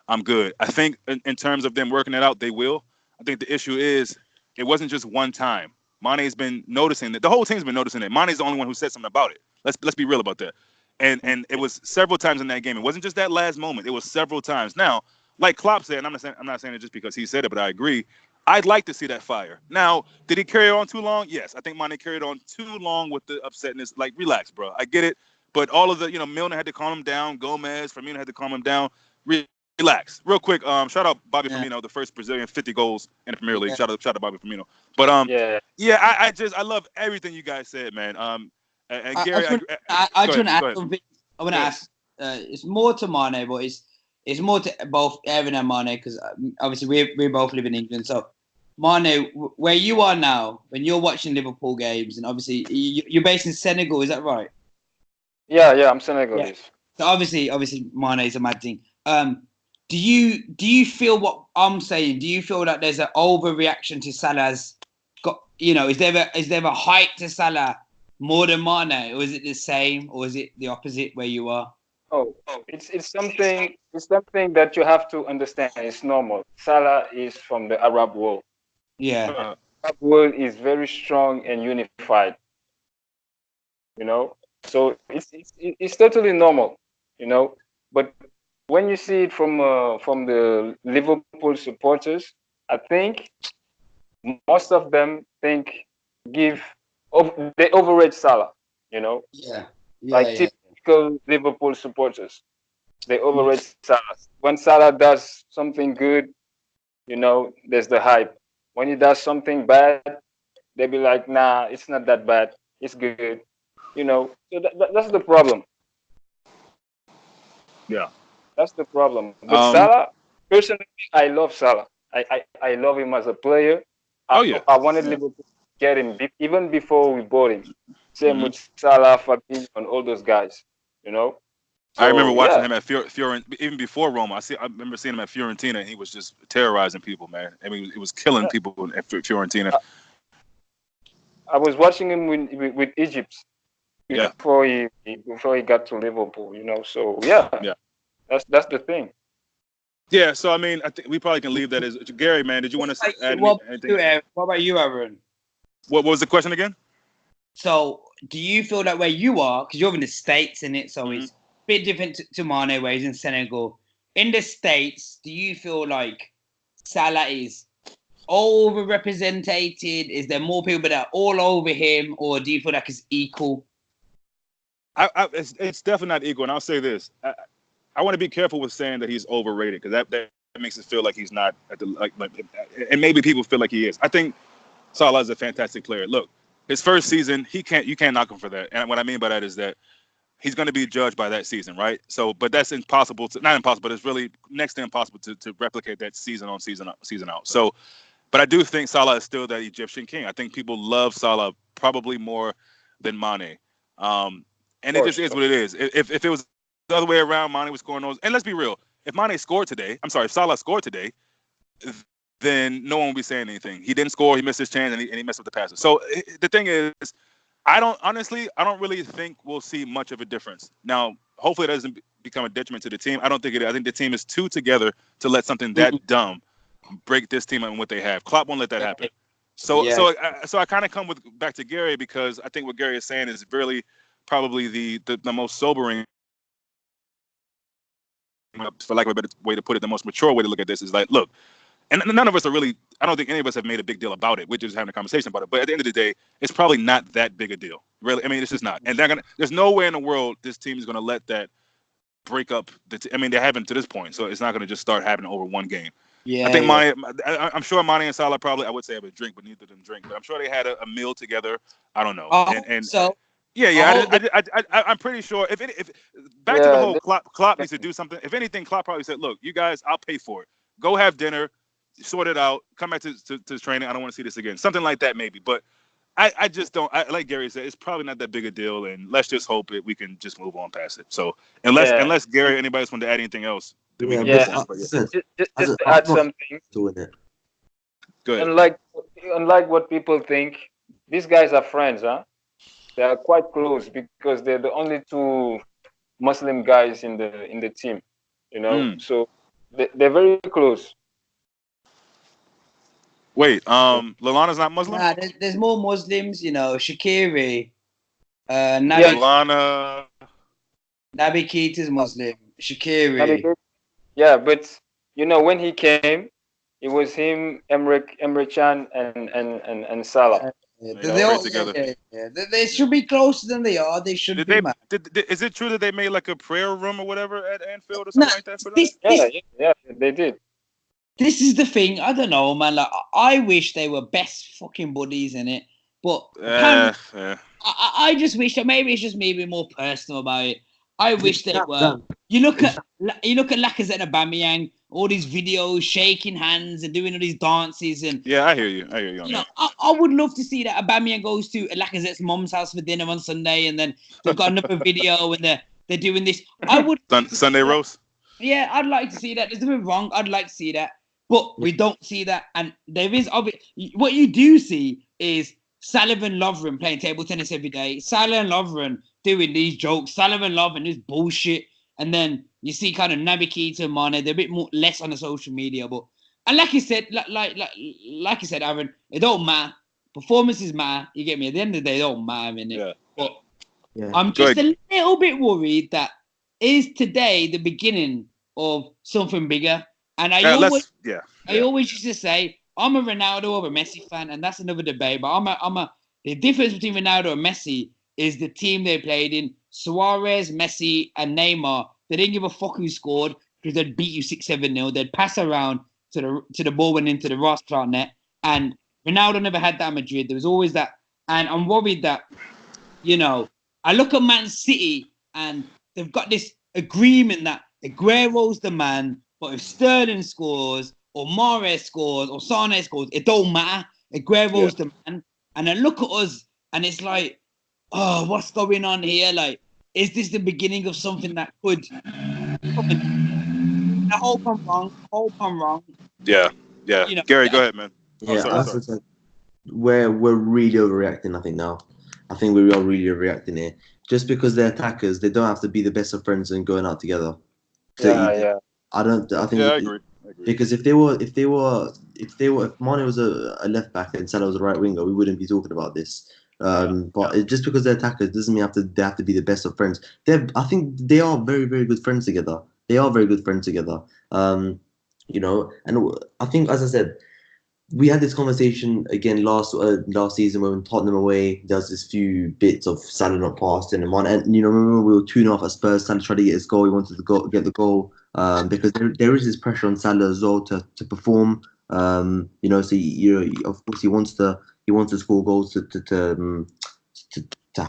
I'm good. I think in terms of them working it out, they will. I think the issue is it wasn't just one time. Mane's been noticing that. The whole team's been noticing that. Mane's the only one who said something about it. Let's be real about that. And it was several times in that game. It wasn't just that last moment. It was several times. Now, like Klopp said, and I'm not saying it just because he said it, but I agree. I'd like to see that fire. Now, did he carry on too long? Yes, I think Mane carried on too long with the upsetness. Like, relax, bro. I get it. But all of the, Milner had to calm him down. Gomez, Firmino had to calm him down. Relax. Real quick, shout out Bobby Yeah. Firmino, the first Brazilian 50 goals in the Premier League. Yeah. Shout out Bobby Firmino. But Yeah. yeah, I love everything you guys said, man. And I Gary, just want go to ask ahead. something. I want Go to ahead. ask. It's more to Mane, but it's more to both Evan and Mane because obviously we both live in England. So Mane, where you are now, when you're watching Liverpool games, and obviously you're based in Senegal, is that right? Yeah. I'm Senegalese. So obviously Mane is a mad thing. Do you feel what I'm saying? Do you feel that there's an overreaction to Salah's got? Is there a hype to Salah more than Mane, or is it the same, or is it the opposite where you are? Oh, it's something that you have to understand. It's normal. Salah is from the Arab world. Yeah, Uh, Arab world is very strong and unified. You know, so it's totally normal. You know, but when you see it from the Liverpool supporters, I think most of them think give they overrate Salah. You know, yeah, like yeah, typical Liverpool supporters, they yeah, overrate Salah. When Salah does something good, there's the hype. When he does something bad, they be like, nah, it's not that bad. It's good. So that's the problem. yeah. That's the problem. But Um. Salah, personally, I love Salah. I love him as a player. Oh I, yeah. I wanted Yeah. Liverpool to get him even before we bought him. Same Hmm. with Salah, Fabinho, and all those guys. You know. I remember So watching yeah, him at Fiorentina even before Roma. I remember seeing him at Fiorentina, and he was just terrorizing people, man. I mean, he was killing yeah. people at Fiorentina. I, I was watching him with Egypt Yeah. before he got to Liverpool. So yeah, Yeah. that's the thing. Yeah. So I mean, I think we probably can leave that as Gary, man. Did you want to add anything? What about you, Aaron? What was the question again? So, do you feel that where you are, because you're in the States in it, so Hmm. it's a bit different to Mane, where he's in Senegal. In the States, do you feel like Salah is overrepresented? Is there more people that are all over him, or do you feel like it's equal? It's definitely not equal. And I'll say this: I want to be careful with saying that he's overrated because that makes it feel like he's not at the and maybe people feel like he is. I think Salah is a fantastic player. Look, his first season, you can't knock him for that. And what I mean by that is that he's going to be judged by that season, right? So, but that's impossible not impossible, but it's really next to impossible to replicate that season on season out. So, but I do think Salah is still that Egyptian king. I think people love Salah probably more than Mane. Um, Of and it just course. is what it is. If it was the other way around, Mane was scoring those. And let's be real, if Mane scored today, I'm sorry, if Salah scored today, then no one would be saying anything. He didn't score, he missed his chance, and he messed with the passes. So the thing is, I don't really think we'll see much of a difference. Now, hopefully, it doesn't become a detriment to the team. I don't think it is. I think the team is too together to let something Mhm. that dumb break this team and what they have. Klopp won't let that happen. So Yeah. so I kind of come with back to Gary because I think what Gary is saying is really probably the most sobering, for lack of a better way to put it, the most mature way to look at this is like, look, and none of us are really, I don't think any of us have made a big deal about it. We're just having a conversation about it. But at the end of the day, it's probably not that big a deal. Really, I mean, it's just not. And there's no way in the world this team is gonna let that break up I mean, they haven't to this point, so it's not gonna just start happening over one game. I Yeah, think yeah. I'm sure Mane and Salah probably, I would say, have a drink, but neither of them drink. But I'm sure they had a meal together. I don't know. I And hope so. yeah, I yeah. hope they, I'm pretty sure. If back to the Yeah, whole Klopp needs to do something. If anything, Klopp probably said, "Look, you guys, I'll pay for it. Go have dinner, sort it out. Come back to training. I don't want to see this again. Something like that, maybe." But I just don't. Like Gary said, it's probably not that big a deal, and let's just hope that we can just move on past it. So yeah, unless Gary, anybody else want to add anything else, then we Yeah, can but move yeah. on. as But I yeah, said, Just to I'm add not something, doing it. go ahead. unlike unlike what people think, these guys are friends, huh? They are quite close because they're the only two Muslim guys in the team, you know. Mm. So they're very close. Wait, Lalana's not Muslim. nah, there's more Muslims, Shakiri, Yeah, Lalana. Naby Keita's Muslim. Naby Shakiri. Keita. Yeah, but when he came, it was him, Emre Can, and Salah. They You They used to know. pray all, yeah, together. yeah, yeah. They Yeah. should be closer than they are. They should Did be, they? man. Is it true that they made like a prayer room or whatever at Anfield or No, something like that for them? this Yeah, this yeah, yeah, they did. this is the thing. I don't know, man. Like, I wish they were best fucking buddies in it, but apparently, Yeah. I just wish that maybe it's just me being more personal about it. I wish they Snap were. done. You look at Lacazette and Aubameyang, all these videos, shaking hands and doing all these dances, and Yeah, I hear you. I hear you on you know, that. I would love to see that Aubameyang goes to Lacazette's mom's house for dinner on Sunday, and then they've got another video and they're doing this. I would love to see Sunday that. roast. Yeah, I'd like to see that. There's nothing wrong. I'd like to see that, but we don't see that, and there is what you do see is Salah and Lovren playing table tennis every day. Salah and Lovren doing these jokes. Salah and Lovren this bullshit, and then you see kind of Naby Keita and Mane. They're a bit more less on the social media, but and like you said, like you said, Aaron, it don't matter. Performances matter. You get me. At the end of the day, it don't matter, innit? Yeah. But Yeah. I'm Go just ahead. a little bit worried that is today the beginning of something bigger. And I always Yeah. I always used to say I'm a Ronaldo or a Messi fan, and that's another debate. But the difference between Ronaldo and Messi is the team they played in. Suarez, Messi, and Neymar. They didn't give a fuck who scored because they'd beat you 6-7-0. They'd pass around to the ball went into the Rothschild net. And Ronaldo never had that at Madrid. There was always that. And I'm worried that I look at Man City and they've got this agreement that Aguero's the man, but if Sterling scores or Mahrez scores or Sane scores, it don't matter. Yeah. Aguero's the man. And I look at us and it's like, oh, what's going on here? Like, is this the beginning of something that could? I hope I'm wrong. I hope I'm wrong. Yeah. Yeah. You know, Gary, go ahead, man. Oh, Yeah, sorry. as I said, we're really overreacting. I think now. I think we are really overreacting here. Just because they're attackers, they don't have to be the best of friends and going out together. So Yeah, yeah. I don't. I think Yeah, I agree. because if Mane was a left back and Salah was a right winger, we wouldn't be talking about this. But just because they're attackers doesn't mean they have to be the best of friends. I think they are very, very good friends together. They are very good friends together. And I think, as I said, we had this conversation again last season when Tottenham away. There's this few bits of Salah not passed in and one, and remember we were 2-0 at Spurs. Salah tried to get his goal. He wanted to get the goal because there is this pressure on Salah as well to perform. So of course he wants to score goals to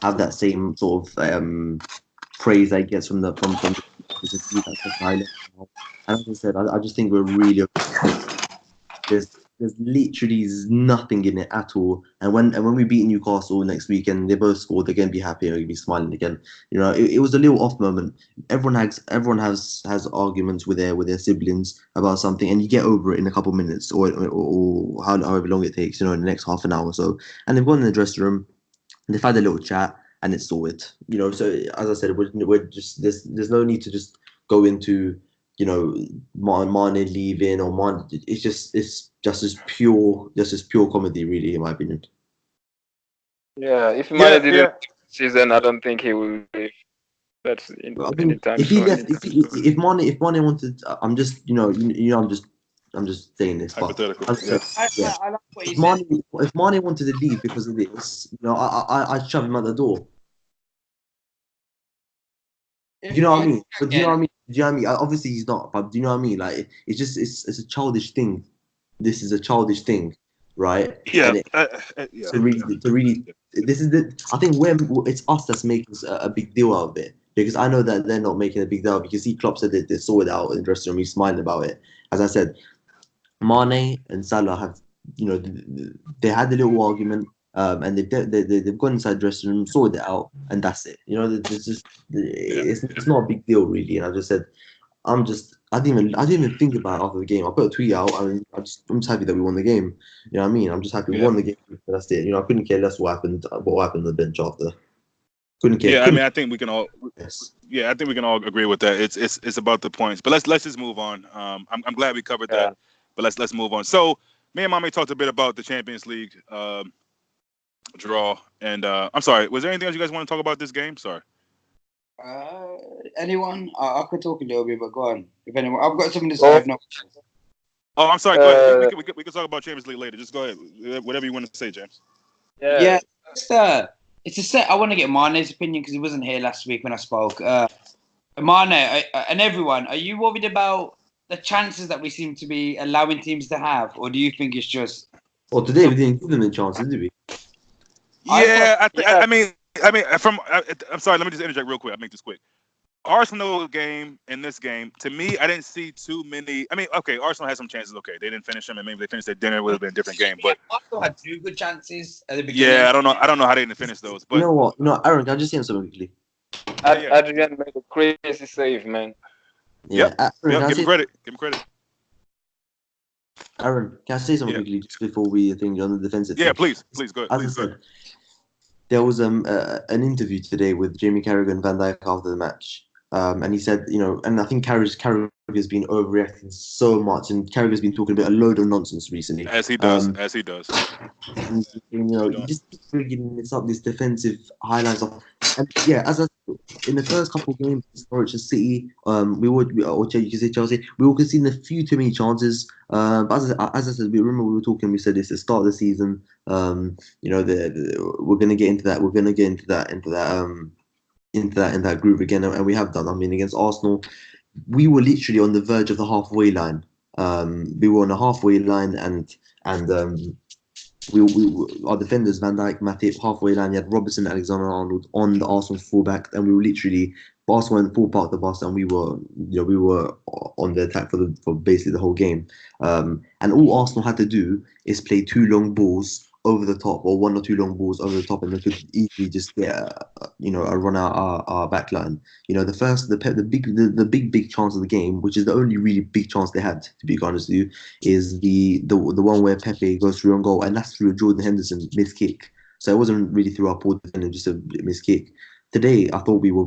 have that same sort of praise that he gets from the high level. And as I said, I just think we're really there's literally nothing in it at all. And when we beat Newcastle next week and they both scored, they're gonna be happy and they're gonna be smiling again. It was a little off moment. Everyone has arguments with their siblings about something, and you get over it in a couple of minutes or however long it takes. In the next half an hour or so. And they've gone in the dressing room. They've had a little chat, and it's sorted. So as I said, we're just there's no need to just go into Mane leaving or Mane. It's just as pure comedy, really, in my opinion. Yeah, if Yeah, Mane didn't yeah. season, I don't think he will leave. That's I mean, anytime if he soon. left, if Mane wanted, I'm just, I'm just saying this, but Hypothetical. as I Yeah. said, yeah, I like what he if said. Mane wanted to leave because of this, I'd shove him out the door. Do you know what I mean? But do you know what I mean? Do you know what I mean? Obviously he's not, but do you know what I mean? Like it's just it's a childish thing. This is a childish thing, right? Yeah. And Yeah. to really this is the I think it's us that's making a big deal out of it, because I know that they're not making a big deal, because Klopp said that they saw it out in the dressing room. He's smiling about it. As I said, Mane and Salah have, they had a little argument, and they've gone inside the dressing room, sorted it out, and that's it. There's just Yeah. it's not a big deal really. And I just said, I didn't even think about it after the game. I put a tweet out, and I'm just happy that we won the game. You know what I mean? I'm just happy we Yeah. won the game. That's it. I couldn't care less what happened on the bench after. Couldn't care. Yeah. I Couldn't mean, I think we can all. care less. Yeah, I think we can all agree with that. It's about the points. But let's just move on. I'm glad we covered Yeah. that. But let's move on. So me and Mommy talked a bit about the Champions League draw, and I'm sorry. Was there anything else you guys want to talk about this game? Sorry. Anyone? I could talk a little bit, but go on. If anyone, I've got something to say. Oh, I've not. Oh, I'm sorry. Go ahead. uh, We can talk about Champions League later. Just go ahead. Whatever you want to say, James. yeah. Yeah, it's a set. I want to get Mane's opinion because he wasn't here last week when I spoke. Mane and everyone, are you worried about the chances that we seem to be allowing teams to have, or do you think it's just? Well, today we didn't give them a chance, did we? I thought, Yeah, Yeah. I'm sorry. Let me just interject real quick. I'll make this quick. Arsenal game and this game, to me, I didn't see too many. I mean, okay, Arsenal had some chances. Okay, they didn't finish them, and maybe they finished their dinner. It would have been a different game. yeah, But Arsenal had two good chances at the yeah, beginning. I don't know. I don't know how they didn't finish those. You But know what? No, Aaron, can I just say something quickly? yeah. Adrian made a crazy save, man. Yeah, Yep. Aaron, Yep. can I Give him say, credit. Give him credit. Aaron, can I say something Yeah. quickly just before we think on the defensive Yeah. thing? Please. Go ahead. As I said, there was an interview today with Jamie Carragher and Van Dijk after the match, and he said, and I think Carragher's been overreacting so much, and Carragher's been talking about a load of nonsense recently. As he does. As he does. And, He he does. just keeps bringing this up, this defensive highlights of, and yeah, as I in the first couple of games, Norwich and City, or you can say Chelsea, we were conceding a few too many chances. But as I said, we remember we were talking. We said it's the start of the season. We're gonna get into that. We're gonna get into that group again, and we have done. I mean, against Arsenal, we were literally on the verge of the halfway line. We were on the halfway line, and our defenders, Van Dijk, Matip, halfway line. You had Robertson, Alexander-Arnold on the Arsenal fullback, and we were literally Arsenal went full part of the bus, and we were on the attack for basically the whole game. And all Arsenal had to do is play two long balls over the top, or one or two long balls over the top, and they could easily just get a run out our back line. The big chance of the game, which is the only really big chance they had, to be honest with you, is the one where Pepe goes through on goal, and that's through a Jordan Henderson missed kick. So it wasn't really through our poor defender, just a missed kick. Today, I thought we were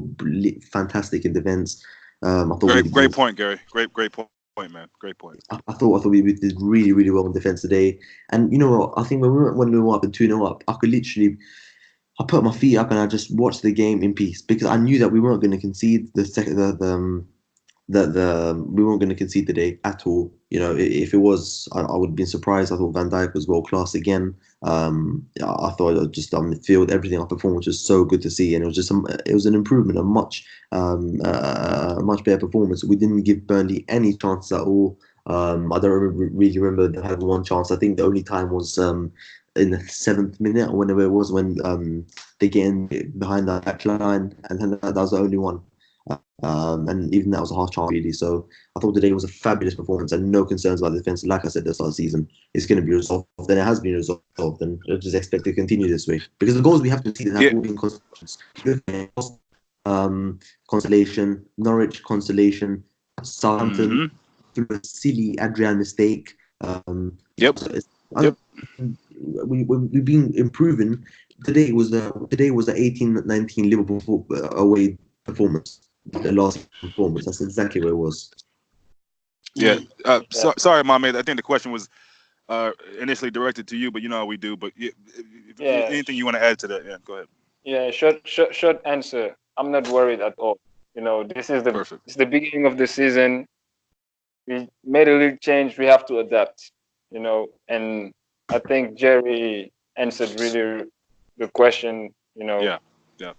fantastic in defence. I thought Great point, Gary. Great point, man. Great point. I thought we did really, really well in defence today. And you know what? I think when we were up and 2-0 up, I put my feet up and I just watched the game in peace, because I knew that we weren't going to concede we weren't going to concede today at all. If it was, I would have been surprised. I thought Van Dijk was world class again. I thought just on the field, everything, our performance was so good to see, and it was it was an improvement, a much better performance. We didn't give Burnley any chances at all. I don't really remember them having one chance. I think the only time was in the 7th minute, or whenever it was, when they get in behind that back line, and that was the only one. And even that was a half chance, really. So I thought today was a fabulous performance, and no concerns about the defense. Like I said, this last season, it's going to be resolved, and it has been resolved, and I just expect to continue this way, because the goals we have conceded have all been consolation, Norwich consolation, Southampton through a silly Adrian mistake. Yep. So we've been improving today was the 18-19 Liverpool away performance, the last performance. That's exactly what it was. Yeah. Yeah. Sorry, Mohammed. I think the question was initially directed to you, but you know how we do. But Yeah. anything you want to add to that? Yeah, go ahead. Yeah. Short answer. I'm not worried at all. This is the Perfect. it's the beginning of the season. We made a little change. We have to adapt. And I think Jerry answered really the question. Yeah. Yeah.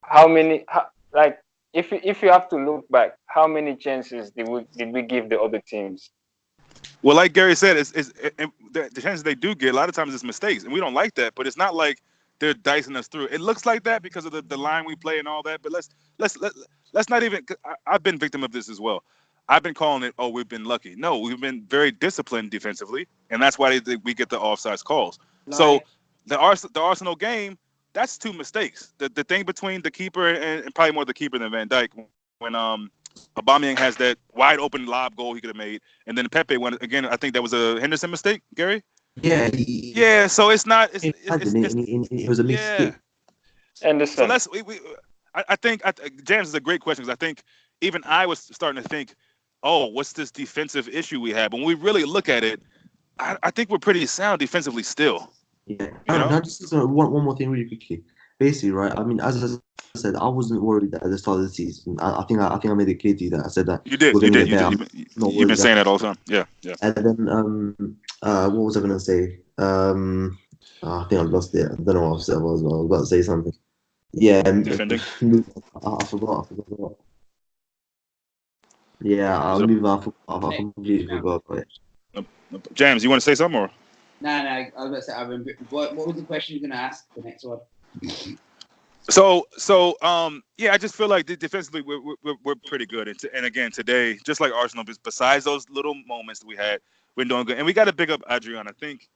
How many like if you have to look back, how many chances did we give the other teams? Well, like Gary said, the chances they do get a lot of times it's mistakes, and we don't like that. But it's not like they're dicing us through. It looks like that because of the line we play and all that. But let's let, let's not even. I've been victim of this as well. I've been calling it. Oh, we've been lucky. No, we've been very disciplined defensively, and that's why we get the offsides calls. So Like, the Arsenal game, that's two mistakes. The thing between the keeper and probably more the keeper than Van Dijk when Aubameyang has that wide open lob goal he could have made, and then Pepe went again. I think that was a Henderson mistake, Gary. Yeah, Yeah, so it's not. it was a Yeah. mistake. So Anderson. let's. I think James is a great question because I think even I was starting to think, oh, what's this defensive issue we have? When we really look at it, I think we're pretty sound defensively still. Yeah. You know. Now, just one more thing, really quickly. Basically, right? I mean, as I said, I wasn't worried at the start of the season. I think I made it clear to you that I said that You did. we're You gonna did. get You there. did. I'm not You've been worried. saying that all the time. Yeah. Yeah. And then what was I gonna say? I think I've lost it. I don't know what I was about to say something. Yeah, Defending. I forgot. Yeah, I'll So, move on. I completely forgot about it. James, you want to say something or? no, I was about to say, what was the question you're gonna ask? The next one. Yeah, I just feel like defensively we're pretty good, and again today, just like Arsenal, besides those little moments that we had, we're doing good, and we got to pick up Adrian. I think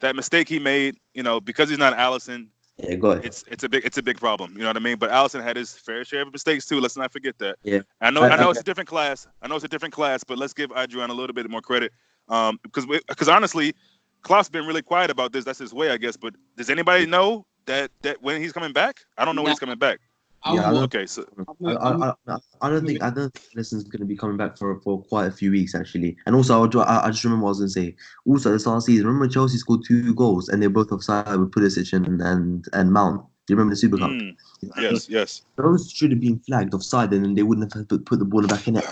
that mistake he made, because he's not Allison, Yeah, got it. it's a big problem. You know what I mean? But Allison had his fair share of mistakes too. Let's not forget that. Yeah, I know it's a different class. But let's give Adrian a little bit more credit, because honestly, Klopp's been really quiet about this. That's his way, I guess. But does anybody know that when he's coming back? I don't know when No, he's coming back. yeah. Okay, so I don't think Alisson's going to be coming back for quite a few weeks actually. And also, I just remember what I was going to say. Also, at the start of the season, remember when Chelsea scored 2 goals and they're both offside with Pulisic and Mount. Do you remember the Super Cup? yes. Those should have been flagged offside, and then they wouldn't have put the ball back in it.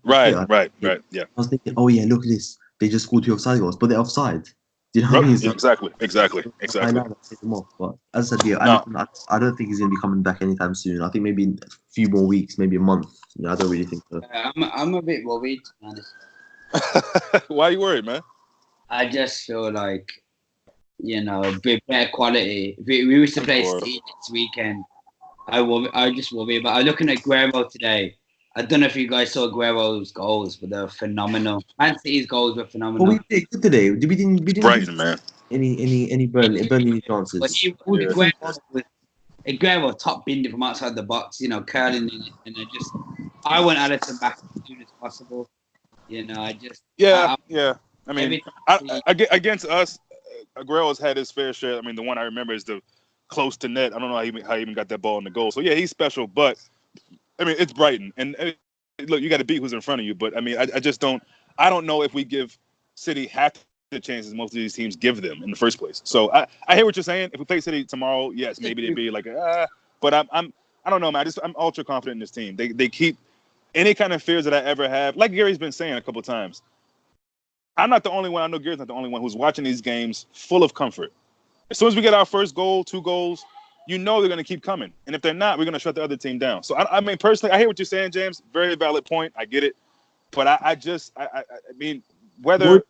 Right. I Yeah. was thinking, oh yeah, look at this. They just scored 2 offside goals, but they're offside. Do you know what I mean? So, Exactly. I know that set them off, but as I said, yeah, No. I don't think he's going to be coming back anytime soon. I think maybe in a few more weeks, maybe a month. I don't really think so. I'm a bit worried, to be honest. Why are you worried, man? I just feel like, bit better quality. If we were to Of play course. City this weekend, I just worry. But I'm looking at Guerrero today. I don't know if you guys saw Guerrero's goals, but they're phenomenal. Man City's goals were But phenomenal. we did good today. We didn't Brighton, man. any Burnley But chances. Aguero top binned it from outside the box, curling in it, and I want Alisson back as soon as possible. Yeah. I mean, every time against us, Aguero's had his fair share. I mean, the one I remember is the close to net. I don't know how he even got that ball in the goal. So yeah, he's special. But I mean, it's Brighton, and look, you got to beat who's in front of you. But I mean, I just don't. I don't know if we give City half the chances most of these teams give them in the first place. So I hear what you're saying. If we play City tomorrow, yes, maybe they'd be like, but I don't know, man. I'm ultra confident in this team. They keep any kind of fears that I ever have. Like Gary's been saying a couple of times. I'm not the only one. I know Gary's not the only one who's watching these games full of comfort. As soon as we get our first goal, 2 goals, they're going to keep coming. And if they're not, we're going to shut the other team down. So, I mean, personally, I hear what you're saying, James. Very valid point. I get it. But I mean, whether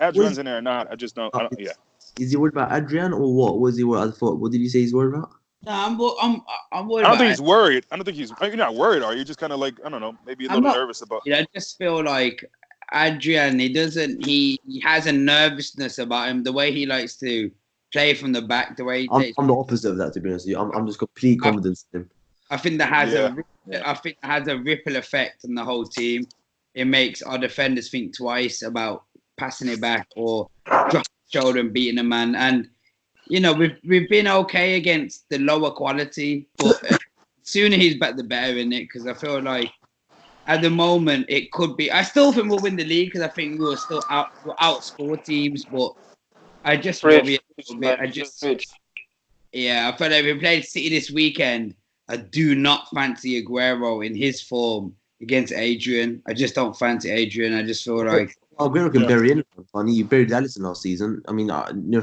Adrian's in there or not, I just don't. Yeah. Is he worried about Adrian or what? Was he worried? I thought. What did you say he's worried about? No, I'm worried. I don't about think he's worried. I don't think he's. You're not worried, are you? Just kind of like, I don't know, maybe a I'm little not- nervous about. I just feel like Adrian. He has a nervousness about him. The way he likes to play from the back. The way he takes. I'm the opposite of that, to be honest with you. I'm just complete confidence in him. I think that has Yeah. I think that has a ripple effect on the whole team. It makes our defenders think twice about passing it back or dropping the shoulder and beating a man. And we've been okay against the lower quality, but sooner he's back, the better, in it. Because I feel like at the moment it could be. I still think we'll win the league because I think we'll outscore teams, but I just worry a little bit. Yeah, I feel like we played City this weekend. I do not fancy Aguero in his form against Adrian. I just don't fancy Adrian. I just feel like Aguero can bury anyone. Funny, you buried Alisson last season. I mean, no.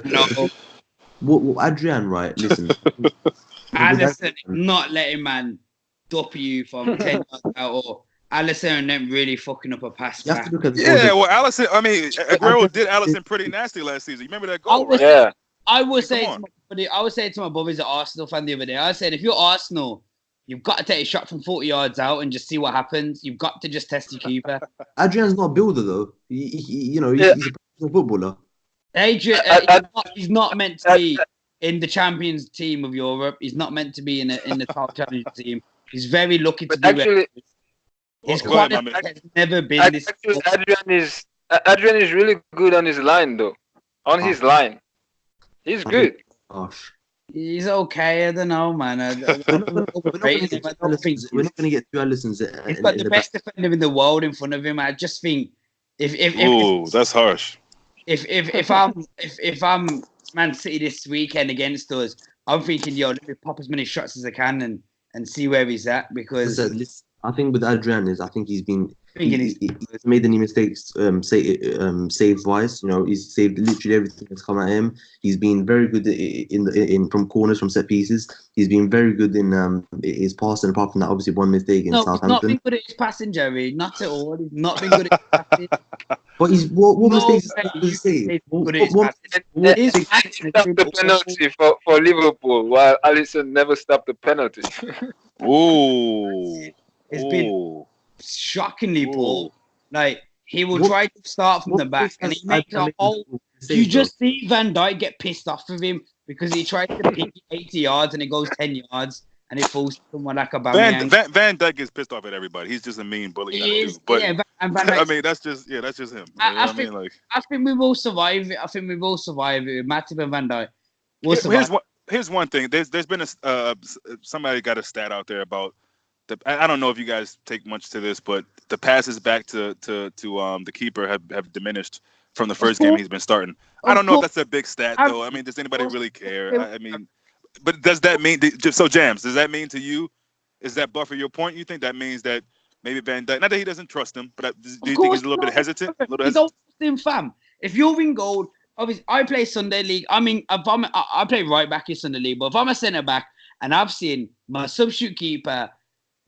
What Adrian, right? Listen, Alisson not letting man dup you from 10 yards out, or Alisson and them really fucking up a pass you have back. to look at well, Alisson. I mean, Aguero did Alisson pretty nasty last season. You remember that goal, right? Yeah. I would say to my brother's an Arsenal fan the other day. I said, if you're Arsenal, you've got to take a shot from 40 yards out and just see what happens. You've got to just test your keeper. Adrian's not a builder though. He's a professional footballer. Adrian, he's not meant to be in the Champions team of Europe. He's not meant to be in the top Champions team. He's very lucky to do it. His quality has never been this. Adrian is really good on his line though. On his line, he's good. Gosh. He's okay. I don't know, man. We're not going to get two Alissons. He's got the best defender in the world in front of him. I just think if that's harsh. If I'm Man City this weekend against us, I'm thinking, let me pop as many shots as I can and see where he's at, because I think with Adrian he's made any mistakes save wise. He's saved literally everything that's come at him. He's been very good in from corners, from set pieces. He's been very good in his passing, apart from that obviously one mistake in Southampton. He's not been good at his passing, Jerry. Not at all. He's not been good at his passing. But what mistakes does he save? He stopped the penalty for Liverpool, while Alisson never stopped the penalty. It's been shockingly poor. Like, he will try to start from the back, and he makes a whole. You just see Van Dijk get pissed off with him because he tries to pick 80 yards and it goes 10 yards and it falls to someone like a Van Dijk gets pissed off at everybody. He's just a mean bully. But I mean, that's just him. I think we will survive it. I think we will survive it. Matip and Van Dijk. Here's one thing. There's been somebody got a stat out there about. I don't know if you guys take much to this, but the passes back to the keeper have diminished from the first game he's been starting. I don't know if that's a big stat though. I mean, does anybody really care? I mean, but does that mean so? Jams, does that mean to you? Is that buffer your point? You think that means that maybe Van Dijk, not that he doesn't trust him, but do you think he's a little bit hesitant? He's always him, fam. If you're in goal, obviously I play Sunday League. I mean, I play right back in Sunday League, but if I'm a centre back and I've seen my substitute keeper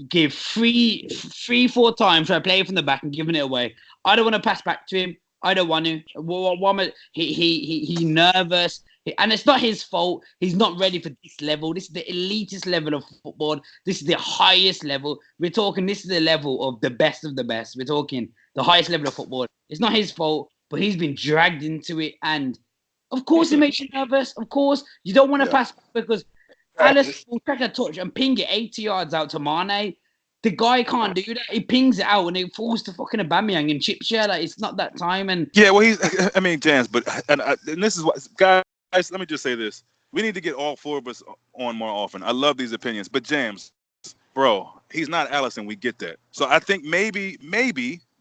give 3-4 times where I play from the back and giving it away, I don't want to pass back to him. I don't want to. He's nervous, and it's not his fault. He's not ready for this level. This is the elitist level of football. This is the highest level. We're talking. This is the level of the best of the best. We're talking the highest level of football. It's not his fault, but he's been dragged into it, and of course it makes you nervous. Of course you don't want to pass back because Alice will take a touch and ping it 80 yards out to Mane. The guy can't do that. He pings it out and it falls to fucking Aubameyang and chips you. Like, it's not that time. And I mean, Jams, but and this is what, guys. Let me just say this: we need to get all four of us on more often. I love these opinions, but Jams, bro, he's not Alisson. We get that. So I think maybe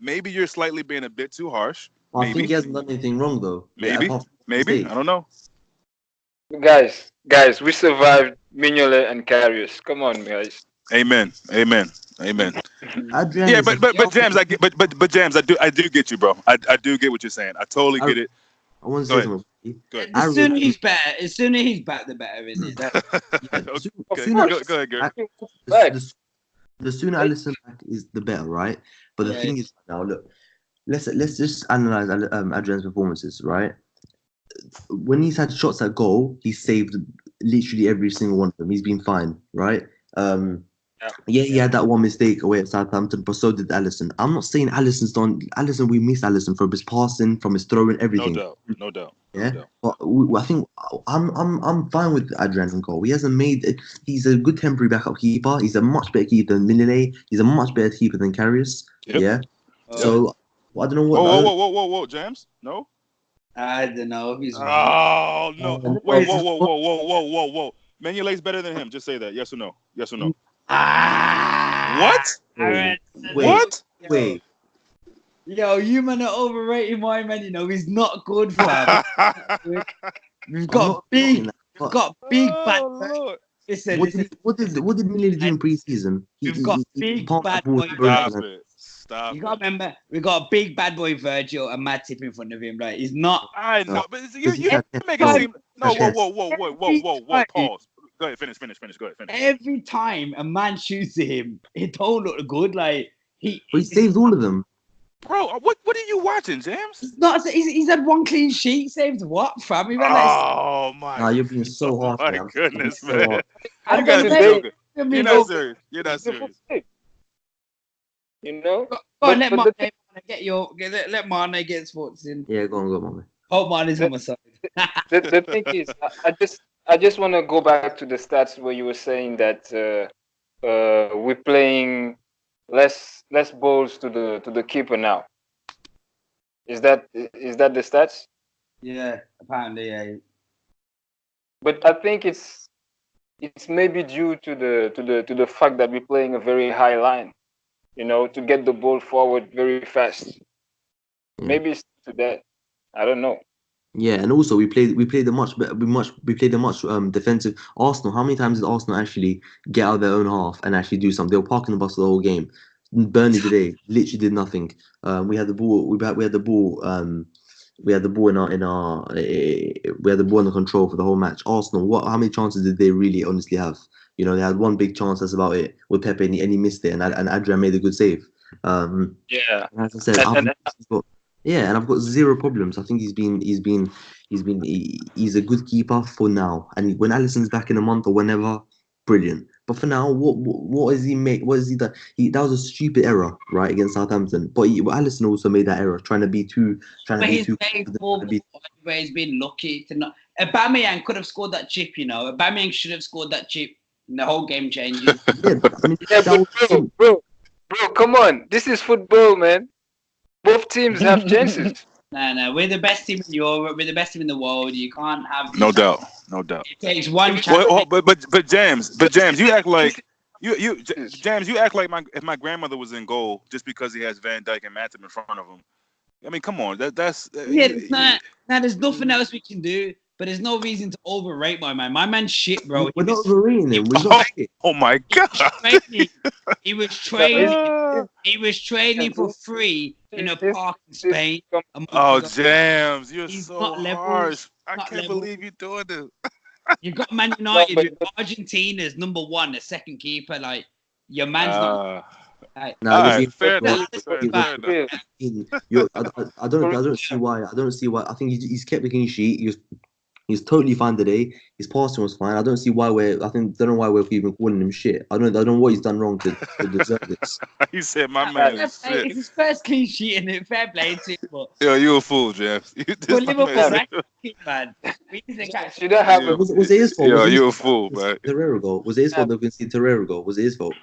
you're slightly being a bit too harsh. I think he hasn't done anything wrong though. Maybe I don't know. Guys, we survived Mignolet and Karius. Come on, guys. Amen. Adrian but Jams, but Jams, I do get you, bro. I do get what you're saying. I totally get it. I want to say something. Go ahead. As soon as he's back, the better, isn't it? Go ahead, Gary. The sooner Alisson back is the better, right? But the thing is, now look, let's just analyze Adrian's performances, right? When he's had shots at goal, he's saved literally every single one of them. He's been fine, right? He had that one mistake away at Southampton, but so did Alisson. I'm not saying Alisson's done. Alisson, we miss Alisson from his passing, from his throwing, everything. No doubt. Yeah, but I think I'm fine with Adrian in goal. He hasn't made it. He's a good temporary backup keeper. He's a much better keeper than Mignolet. He's a much better keeper than Karius. Yep. Yeah. So I don't know what. Whoa, Jams. No. I don't know if he's. Oh no! Wait, Wait, whoa! Manulate's better than him. Just say that. Yes or no? Yes or no? Ah. What? wait, What? wait. Yo, you man are overrating my man. You know he's not good, fam. We've I'm got not big, saying that, we've but got big bad. Oh Lord! Listen, what did Milner do in pre-season? we've got He big passed bad the ball boy. to Bruno Stop Fernandes. it! Stop You it! gotta remember, we got a big bad boy Virgil and Matip in front of him. Like he's not. I know, but Because you had make it no, seem. No, had whoa! Pause. Go ahead, finish. Go ahead, finish. Every time a man shoots at him, it don't look good. Like But he saved all of them. Bro, what are you watching, James? he's not. He's had one clean sheet. Saved what, fam? He ran like. Oh my! Nah, you're being so Oh harsh, my man. goodness, So man! harsh. At You the end guys of are the day, joking. You're not serious. You're not it's a full serious. save. You know. Go on, let But Mane get your. Let Mane get sports in. Yeah, go on, man. Hope Mane's on my side. the thing is, I just want to go back to the stats where you were saying that we're playing less balls to the keeper now. Is that the stats? Yeah, apparently, yeah. But I think it's maybe due to the fact that we're playing a very high line. You know, to get the ball forward very fast. Yeah. Maybe it's to that. I don't know. Yeah, and also we played a much better, we played a much defensive Arsenal. How many times did Arsenal actually get out of their own half and actually do something? They were parking the bus the whole game. Burnley today literally did nothing. We had the ball. We had the ball. We had the ball we had the ball under control for the whole match. Arsenal, how many chances did they really honestly have? You know, they had one big chance. That's about it with Pepe, and he missed it, and Adrian made a good save. Yeah. As I said, and I've got zero problems. I think he's a good keeper for now. And when Alisson's back in a month or whenever, brilliant. But for now, what has he made? What has he done? That was a stupid error, right, against Southampton. But Alisson also made that error, trying to be too. But he's made more where he's been lucky to not. Aubameyang could have scored that chip, you know. Aubameyang should have scored that chip, and the whole game changes. Yeah, but I mean, Yeah, that was bro, come on. This is football, man. Both teams have chances. No, we're the best team in Europe. We're the best team in the world. You can't have. No doubt. It takes one chance. Well, but James, you act like James, you act like if my grandmother was in goal just because he has Van Dijk and Matip in front of him. I mean, come on, that's Yeah, it's not. Now there's nothing else we can do. But there's no reason to overrate my man. My man's shit, bro. we're not overrating him. We're not shit. Oh my god! He was training. He was training for free in a park in Spain. Oh, James, you're He's so not level. harsh. I Not can't level. believe you're doing this. You got Man United with Argentina's number one, the second keeper. Like your man's not. Like, No, fair enough. I don't see why. I think he's kept the clean sheet. He's totally fine today. His passing was fine. I don't see why don't know why we're even calling him shit. I don't know what he's done wrong to deserve this. You said my man is shit. It's his first clean sheet in it. Fair play to him, but Yo, you a fool, James. well, Liverpool, man. We need to catch. Should I have Was it his fault? Yo, you a fool, man. Torreira goal. Was it his fault that we can see Torreira goal? Was it his fault?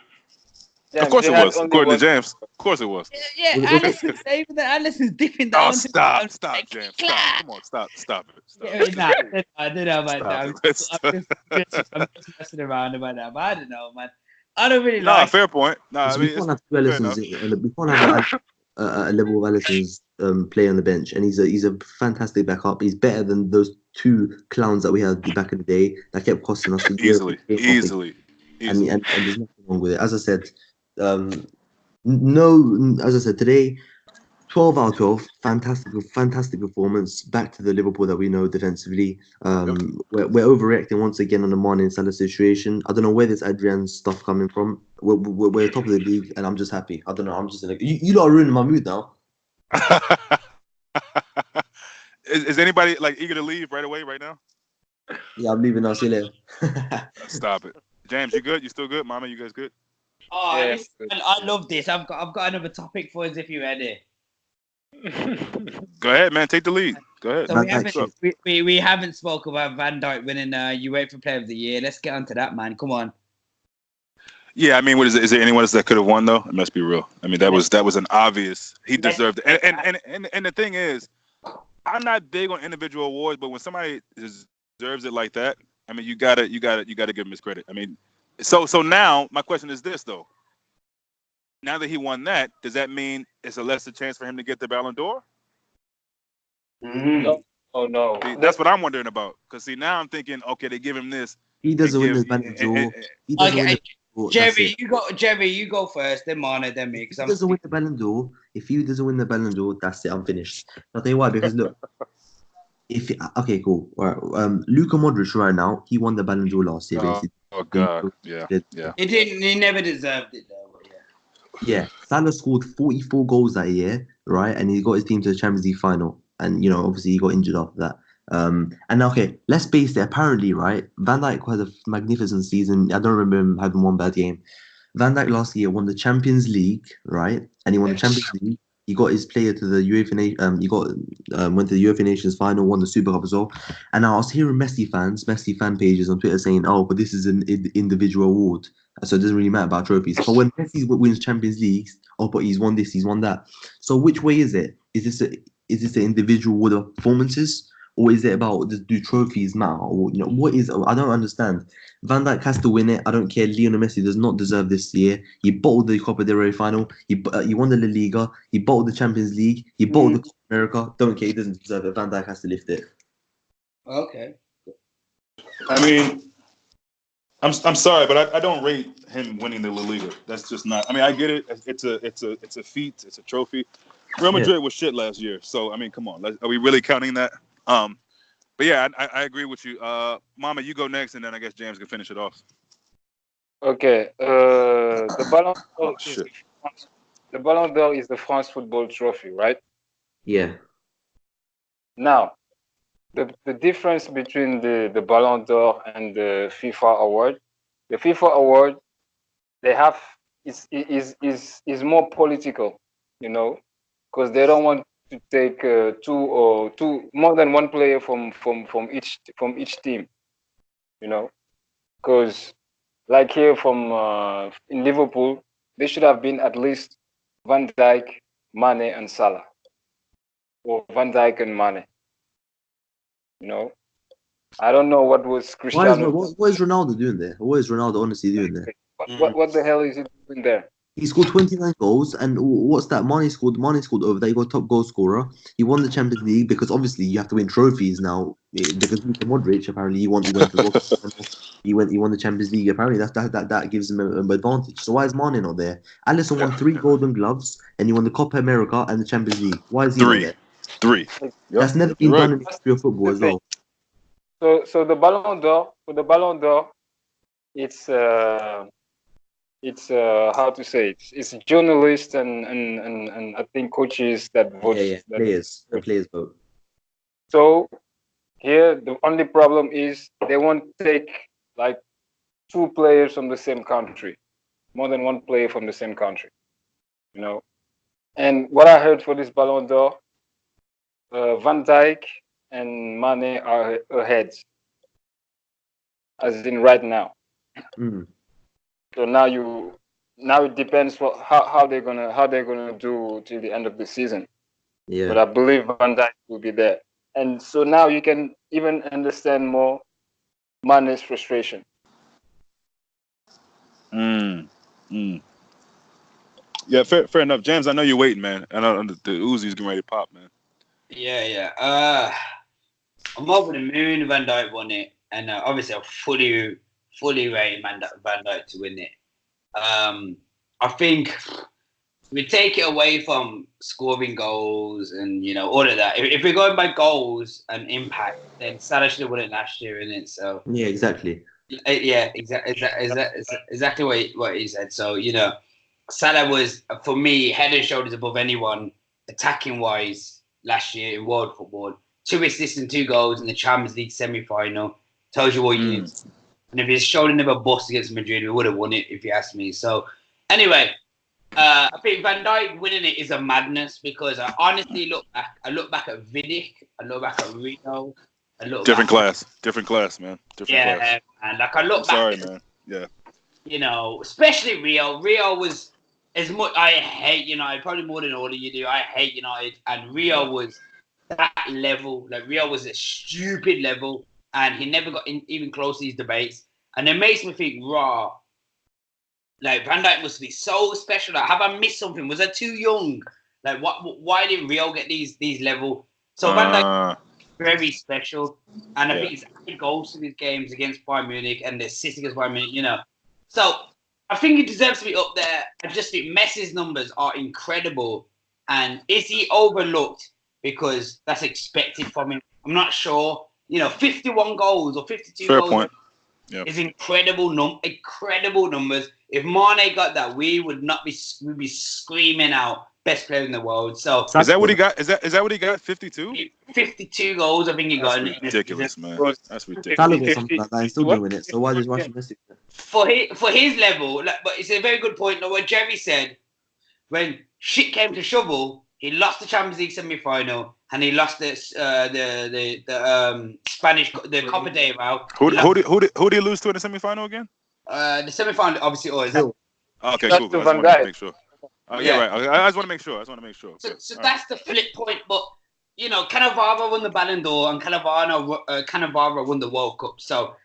Of course it was. According to James, of course it was. Yeah, Alisson's saving that. Alisson's dipping down. Oh, stop, James. Stop. Come on, stop it. Yeah, I don't know about Stop that. I'm just messing around about that. But I don't know, man. I don't really Nah, like. fair point. Nah, I we mean, can't have two Alissons. We can't have a level of Alisson's play on the bench, and he's a fantastic backup. He's better than those two clowns that we had back in the day that kept costing us easily. And there's nothing wrong with it. As I said, as I said today, 12 out of 12, fantastic performance. Back to the Liverpool that we know defensively. We're overreacting once again on the Mane and Salah situation. I don't know where this Adrian stuff coming from. We're top of the league, and I'm just happy. I don't know. I'm just you lot are ruining my mood now. Is anybody like eager to leave right away, right now? Yeah, I'm leaving now. See you later. Stop it, James. You good? You still good? Mama, you guys good? Oh, yeah. I love this. I've got another topic for us if you're ready. Go ahead, man. Take the lead. Go ahead. So we haven't spoke about Van Dijk winning UEFA Player of the Year. Let's get onto that, man. Come on. Yeah, I mean, what is it? Is there anyone else that could have won though? It must be real. I mean, that was an obvious. He deserved it. And the thing is, I'm not big on individual awards, but when somebody deserves it like that, I mean, you gotta give him his credit. I mean, so now my question is this though. Now that he won that, does that mean it's a lesser chance for him to get the Ballon d'Or? Mm. No, oh no. See, that's what I'm wondering about. Because see, now I'm thinking, okay, they give him this He and doesn't win give. the Ballon d'Or. He doesn't win Okay, the Ballon d'Or. That's it. Jerry, you go first. Then Mane, then me. If Because he I'm doesn't win the Ballon d'Or, if he doesn't win the Ballon d'Or, that's it. I'm finished. I'll tell you why. Because look, if okay, cool. All right. Luka Modric right now, he won the Ballon d'Or last year. Oh, Basically, God, yeah, yeah. he didn't. He never deserved it though. But yeah. yeah. Salah scored 44 goals that year, right? And he got his team to the Champions League final. And obviously he got injured after that. And okay, let's face it. Apparently, right, Van Dijk had a magnificent season. I don't remember him having one bad game. Van Dijk last year won the Champions League, right? And he won the Champions League. He got his player to the went to the UEFA Nations final, won the Super Cup as well. And I was hearing Messi fan pages on Twitter saying, "Oh, but this is an individual award, so it doesn't really matter about trophies." But when Messi wins Champions Leagues, oh, but he's won this, he's won that. So which way is it? Is this an individual award of performances, or is it about do trophies matter? Or, what is? I don't understand. Van Dijk has to win it. I don't care. Lionel Messi does not deserve this year. He bottled the Copa del Rey final. He won the La Liga. He bottled the Champions League. He bottled the Copa America. Don't care. He doesn't deserve it. Van Dijk has to lift it. Okay. I mean, I'm sorry, but I don't rate him winning the La Liga. That's just not. I mean, I get it. It's a feat. It's a trophy. Real Madrid was shit last year, so I mean, come on. Are we really counting that? But yeah, I agree with you. Mama, you go next, and then I guess James can finish it off. Okay. The Ballon d'Or Oh shit. the Ballon d'Or is the France football trophy, right? Yeah. Now, the difference between the Ballon d'Or and the FIFA award, the FIFA award, they have is more political, because they don't want to take two more than one player from each team, because like here from in Liverpool, they should have been at least Van Dijk, Mane, and Salah, or Van Dijk and Mane. I don't know what was Cristiano. What is Ronaldo doing there? What is Ronaldo honestly doing there? What the hell is he doing there? He scored 29 goals, and what's that? Mane scored over that. He got top goal scorer. He won the Champions League because obviously you have to win trophies now. Because Luka Modric apparently he went to the he won the Champions League. Apparently that gives him an advantage. So why is Mane not there? Alisson won 3 Golden Gloves, and he won the Copa America and the Champions League. Why is he not there? Three. That's never been done in the history of football as well. So the Ballon d'Or, it's how to say it? It's journalists and I think coaches that vote. Yeah. The players vote. So here the only problem is they won't take like 2 players from the same country, more than 1 player from the same country, And what I heard for this Ballon d'Or, Van Dijk and Mane are ahead, as in right now. Mm. So now it depends how they're gonna do till the end of the season. Yeah. But I believe Van Dijk will be there, and so now you can even understand more Mane's frustration. Yeah, fair enough. James, I know you're waiting, man. I know the Uzi's getting ready to pop, man. Yeah. I'm over the moon. Van Dijk won it, and obviously I fully rate Van Dijk to win it. I think we take it away from scoring goals and all of that. If we're going by goals and impact, then Salah should have won it last year, innit? So Yeah, exactly. yeah, exactly what he said. So Salah was for me head and shoulders above anyone attacking wise last year in world football. 2 assists and 2 goals in the Champions League semi-final. Tells you what you need. And if his shoulder never bust against Madrid, we would have won it, if you ask me. So, anyway, I think Van Dijk winning it is a madness because I honestly look back at Vidic, I look back at Rio, I look different back class, man. Different class. And like I look back. Sorry, man. Yeah. Especially Rio. Rio was as much. I hate United probably more than all of you do. I hate United, and Rio was that level. Like Real was a stupid level, and he never got even close to these debates. And it makes me think, raw. Like Van Dijk must be so special. Like, have I missed something? Was I too young? Like, what? Why didn't Real get these level? So Van Dijk very special, and I think he's added goals to these games against Bayern Munich and the assist against Bayern Munich. You know, so I think he deserves to be up there. I just think Messi's numbers are incredible, and is he overlooked because that's expected from him? I'm not sure. You know, 51 goals or 52 Fair goals. point. Yep. Is incredible numbers. If Mane got that, we would not be we'd be screaming out best player in the world. So is that what he got? Is that what he got? 52? 52 goals, I think he got. That's ridiculous, man. That's ridiculous. Salah got something like that. He's still doing it. So why does Russia miss it? For his level, like, but it's a very good point. Like what Jerry said, when shit came to shovel, he lost the Champions League semi-final and he lost the Spanish Copa del Rey. Who did he lose to in the semi-final again? The semi-final obviously always. Okay, cool. I just want to make sure. Yeah, right. I just want to make sure. So that's the flip point. But you know, Cannavaro won the Ballon d'Or and Cannavaro won the World Cup. So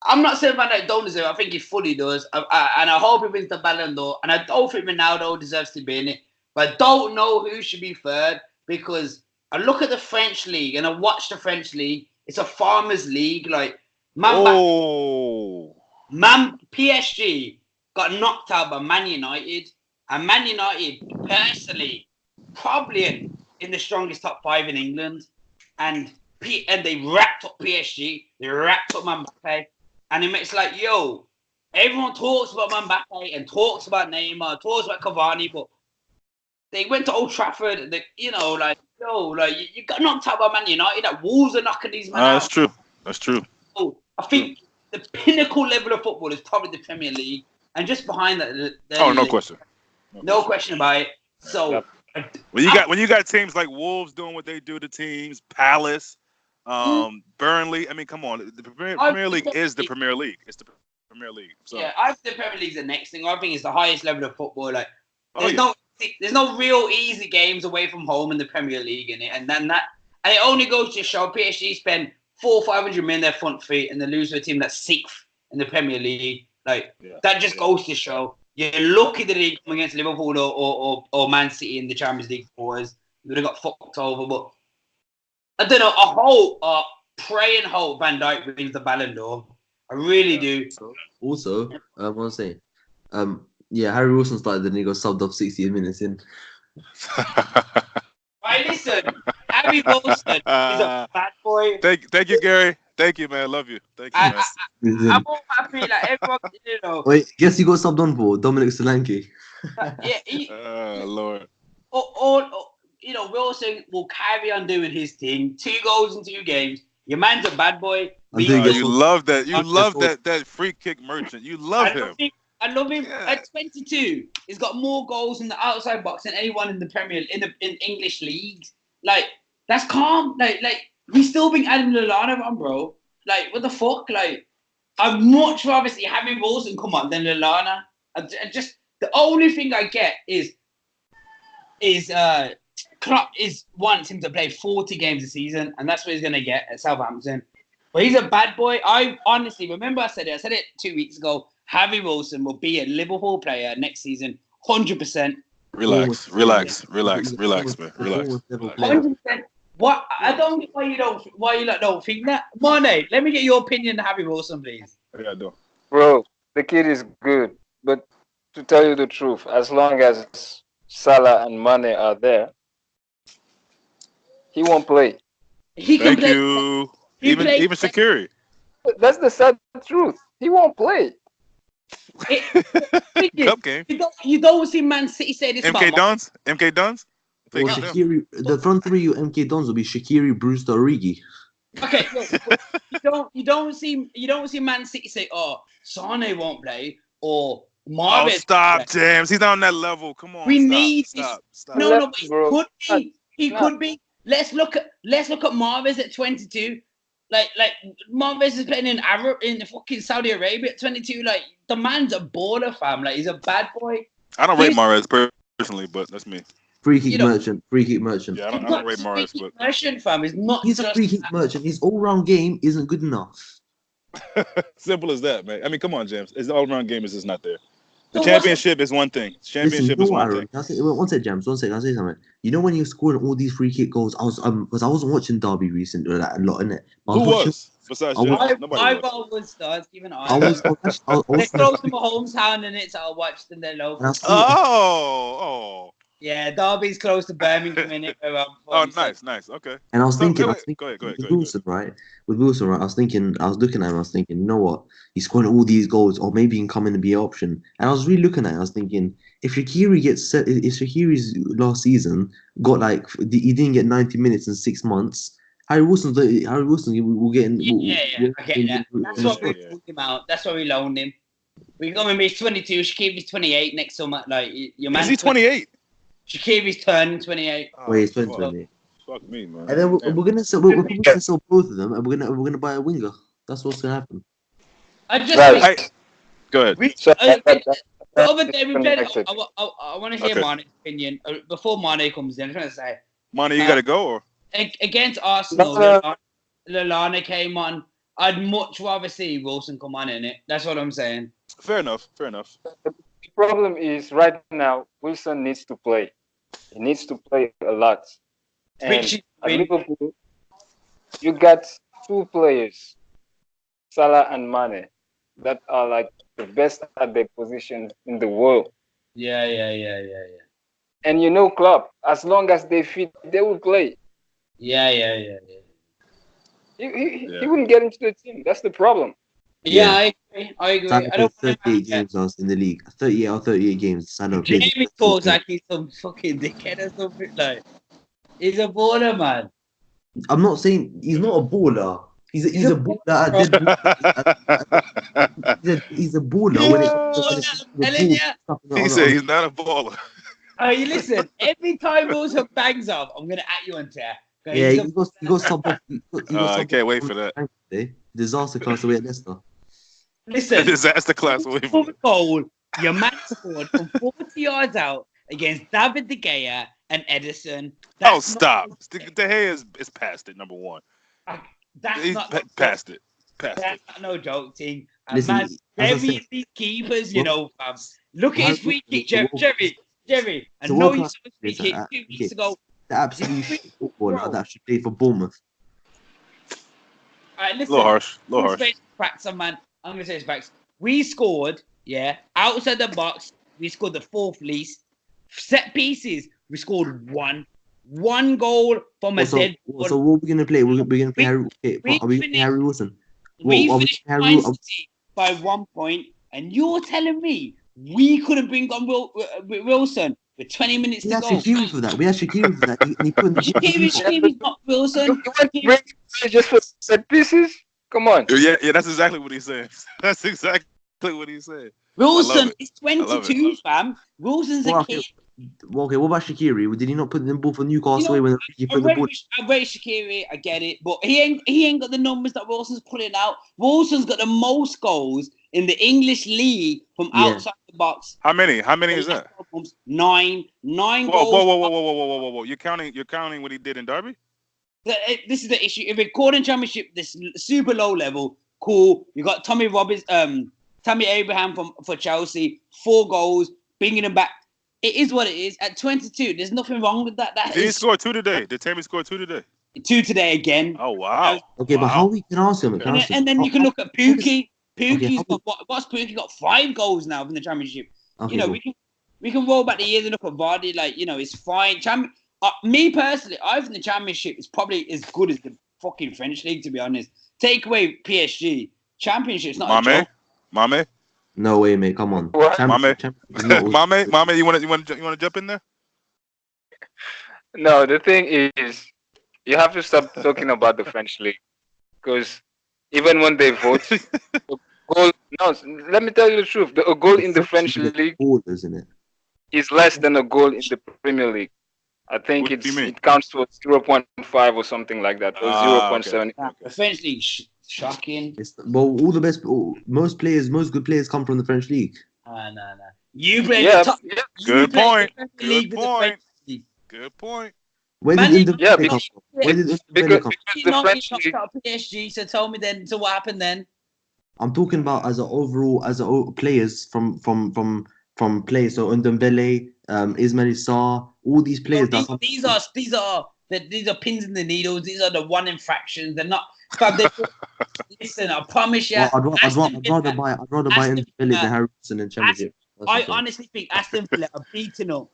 I'm not saying Van Dijk don't deserve it. I think he fully does. And I hope he wins the Ballon d'Or. And I don't think Ronaldo deserves to be in it. But I don't know who should be third because I look at the French league and I watch the French league. It's a farmers' league. Like, PSG got knocked out by Man United. And Man United, personally, probably in the strongest top 5 in England. And they wrapped up PSG. They wrapped up Mbappe. And it's like, yo, everyone talks about Mbappe and talks about Neymar, talks about Cavani, but they went to Old Trafford. You got knocked out by Man United. That Wolves are knocking these men out. That's true. So I think the pinnacle level of football is probably the Premier League, and just behind that, no question. No question about it. So when you got teams like Wolves doing what they do to teams, Palace, Burnley. I mean, come on. The Premier League is the Premier League. It's the Premier League. So. Yeah, I think the Premier League's the next thing. I think it's the highest level of football. Like, there's no real easy games away from home in the Premier League in it, and it only goes to show PSG spend 400-500 million their front feet and they lose to a team that's 6th in the Premier League. That just goes to show you're lucky that they come against Liverpool or Man City in the Champions League quarters. They would have got fucked over, but I don't know. Pray and hope Van Dijk wins the Ballon d'Or. I really do. Also, I want to say, Harry Wilson started and he got subbed off 60 minutes in. Right, listen, Harry Wilson is a bad boy. Thank you, Gary. Thank you, man. Love you. Thank you, man. I'm all happy. Like everyone, you know. Wait, guess you got subbed on for Dominic Solanke. Lord. Wilson will carry on doing his thing. 2 goals in 2 games. Your man's a bad boy. You love that. You love that free kick merchant. You love him. I love him. Yeah. At 22, he's got more goals in the outside box than anyone in the Premier in English leagues. Like, that's calm. Like we still been Adam Lallana on, bro. Like, what the fuck? Like, I'd much rather see Harry Wilson come on than Lallana. The only thing I get is Klopp wants him to play 40 games a season, and that's what he's gonna get at Southampton. But he's a bad boy. I honestly remember I said it 2 weeks ago. Harry Wilson will be a Liverpool player next season, 100%. Relax, man. Relax. 100%. What? I don't get why you don't think that. Mane, let me get your opinion on Harry Wilson, please. Yeah, I do. Bro, the kid is good, but to tell you the truth, as long as Salah and Mane are there, he won't play. He can play. You. Even Shaqiri. That's the sad truth. He won't play. Cup game. You don't see Man City say this. MK Dons. Or Shaqiri, the front 3 of MK Dons will be Shaqiri, Brewster, Origi. Okay, you don't see Man City say, "Oh, Sane won't play," or Marvin. Oh, stop, James. He's not on that level. Come on. Stop. No, but he could be. Let's look at Marvez at 22. Like Marvez is playing in the fucking Saudi Arabia at 22. Like, the man's a baller, fam. Like, he's a bad boy. I don't rate Mahrez personally, but that's me. Free kick You know, merchant. Free kick merchant. Yeah, I he's don't not rate just a Morris, freaky but version, fam. It's not He's a just free kick merchant. His all-round game isn't good enough. simple as that, man. I mean, come on, James. His all-around game is just not there. The so what's championship is one thing. Listen, you Championship know is what, one Aaron? thing. Can I say, one sec, James. One sec. Can I say something? You know when you're scoring all these free kick goals, I was because I wasn't watching Derby recently, like a lot in it. But I Who was watching. was besides I was. James? Nobody was. eyeball would start, keep an eye. I was. I was, actually, I They're was close to my hometown and it's I'll watch them. They're and I local. see. Oh, Yeah, Derby's close to Birmingham in it. Where I'm from, so- nice. Okay. And I was So, thinking, wait. Go ahead. with Wilson, right? With Wilson, right? I was looking at him, I was thinking, you know what? He's scoring all these goals, or maybe he can come in and be an option. And I was really looking at it, I was thinking, if Shaqiri gets set, if Shaqiri's last season got like, he didn't get 90 minutes in 6 months, Harry Wilson will get in. Yeah, I get that. That's Yeah, what we yeah. loaned him out. That's why we loaned him. We got him. He's 22. Shaqiri's 28 next summer. Like your man. Is he 28? Shaqiri's turning 28. Wait, it's fuck. 2020. Fuck me, man. And then we're Damn. gonna sell. We're probably gonna sell both of them, and we're gonna buy a winger. That's what's gonna happen. I just Right. think Go ahead. So the other day we played. connected. I want to hear Okay. Mane's opinion before Mane comes in. I'm trying to say Money, you gotta go, or against Arsenal, No. Lallana came on. I'd much rather see Wilson come on in it. That's what I'm saying. fair enough. The problem is right now Wilson needs to play. He needs to play a lot. And Which is at Liverpool, you got two players, Salah and Mane, that are like the best at their position in the world. yeah. And you know, Klopp, as long as they fit, they will play. Yeah. He wouldn't get into the team. That's the problem. Yeah, I agree. Salah I don't played 38 want games last in the league. 38 or 38 games. Salah played. Jamie talks like he's some fucking dickhead or something. Like he's a baller, man. I'm not saying he's not a baller. He's a baller at dead. He's a baller when it's I'm telling you. He said he's not a baller. Oh, you listen. Every time Wilson bangs off, I'm gonna at you on tear. Yeah, he got subbed off. He got I subbed can't off wait for that. today. Disaster class away at Leicester. Listen. Disaster class away from it. Goal. Your man scored from 40 yards out against David De Gea and Edison. Oh, stop. De Gea is past it, number one. That's He's not past it. Past That's it. not no joke thing. And Listen, man, as I every said- of these keepers, you know, fam. Look at his free kick, the Jerry. I the know World he Cup saw his free is, kick 2 weeks ago. The absolute shit footballer that should play for Bournemouth. All right, A listen. little harsh. Facts, man. I'm gonna say it's facts. We scored, outside the box. We scored the fourth least. Set pieces. We scored one goal from a dead ball. So what are we gonna play? We're gonna play Harry. Okay, we are we gonna play Harry Wilson? We What- finished Harry- Man City by 1 point, and you're telling me we couldn't bring on Wilson with 20 minutes We to had go. Shaqiri for that. And he put in the Shaqiri's not Wilson. You want to bring just for set pieces? Come on. Yeah, that's exactly what he's saying. That's exactly what he's saying. Wilson it. is I love 22, it. fam. Wilson's a Well, kid. Okay, what about Shaqiri? Did he not put in the ball for Newcastle You know, when he I put the ball? rate Shaqiri, I get it, but he ain't got the numbers that Wilson's pulling out. Wilson's got the most goals in the English league from Yeah. outside the box. How many? How many is that? Nine Whoa, goals. whoa. You're counting what he did in Derby? This is the issue. If we're calling championship this super low level, cool. You got Tammy Abraham for Chelsea, 4 goals, bringing him back. It is what it is. At 22, there's nothing wrong with that. Did he score 2 today? Did Tammy score 2 today? 2 today again. Oh wow. Okay, but how we can ask him? And then you can look at Pookie. Pookie's how- what's Pookie got 5 goals now in the championship. Okay, You know, cool. we can roll back the years and look at Vardy. Like, you know, it's fine. Me personally, I think the championship is probably as good as the fucking French league. To be honest, take away PSG, championship's not a joke. Mame, No way, mate. Come on. What? Championship is not- Mame, you want to jump in there? No, the thing is, you have to stop talking about the French league because even when they vote, a goal. No, let me tell you the truth. A goal in the French league Borders, isn't it? is less than a goal in the Premier League. I think What do you mean? it counts to 0.5 or something like that, or Ah, 0.7. The French league, shocking. Well, all the best, most good players come from the French league. No. You play Yeah, the top. yeah. Good you play point. the Premier Good League with the point. French league. Good point. Where Man, did Yeah, Ndombele come from? Where did Ndombele because come from? the not French knocked league. out PSG. So tell me then. So what happened then? I'm talking about as a overall, players from players. So Ndombele, Ismail Sarr, all these So players that come. these are pins in the needles. These are the one infractions. They're not. Fam, they, listen, I promise you, Well, Aston Villa, I'd rather buy Aston Ndombele than Villa, Harrison in Championship. That's I just saying. honestly think Aston Villa are beating up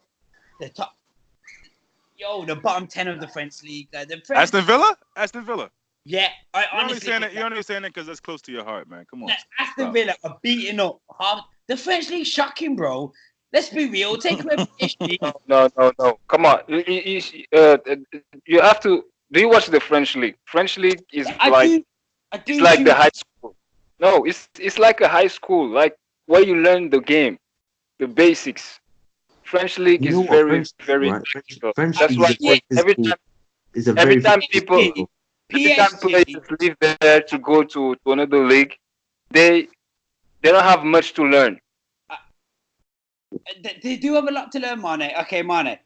the top. Yo, the bottom 10 of the French league. The French, Aston Villa. Aston Villa. yeah, I You're only honestly saying think that. You're only saying that because that's close to your heart, man. Come on. that Aston Stop. Villa are beating up half. The French league shocking, bro. Let's be real. Take away PSG. No. Come on. You have to. Do you watch the French league? French league is I like do. I it's do. like the high school. No, it's like a high school, like where you learn the game, the basics. French league You is know what very French, very right? technical. French That's league is why a very every physical. time Is a every very time physical people sport. every time players PSG. leave there to go to another league, they they don't have much to learn. They do have a lot to learn, Mane. Okay, Mane.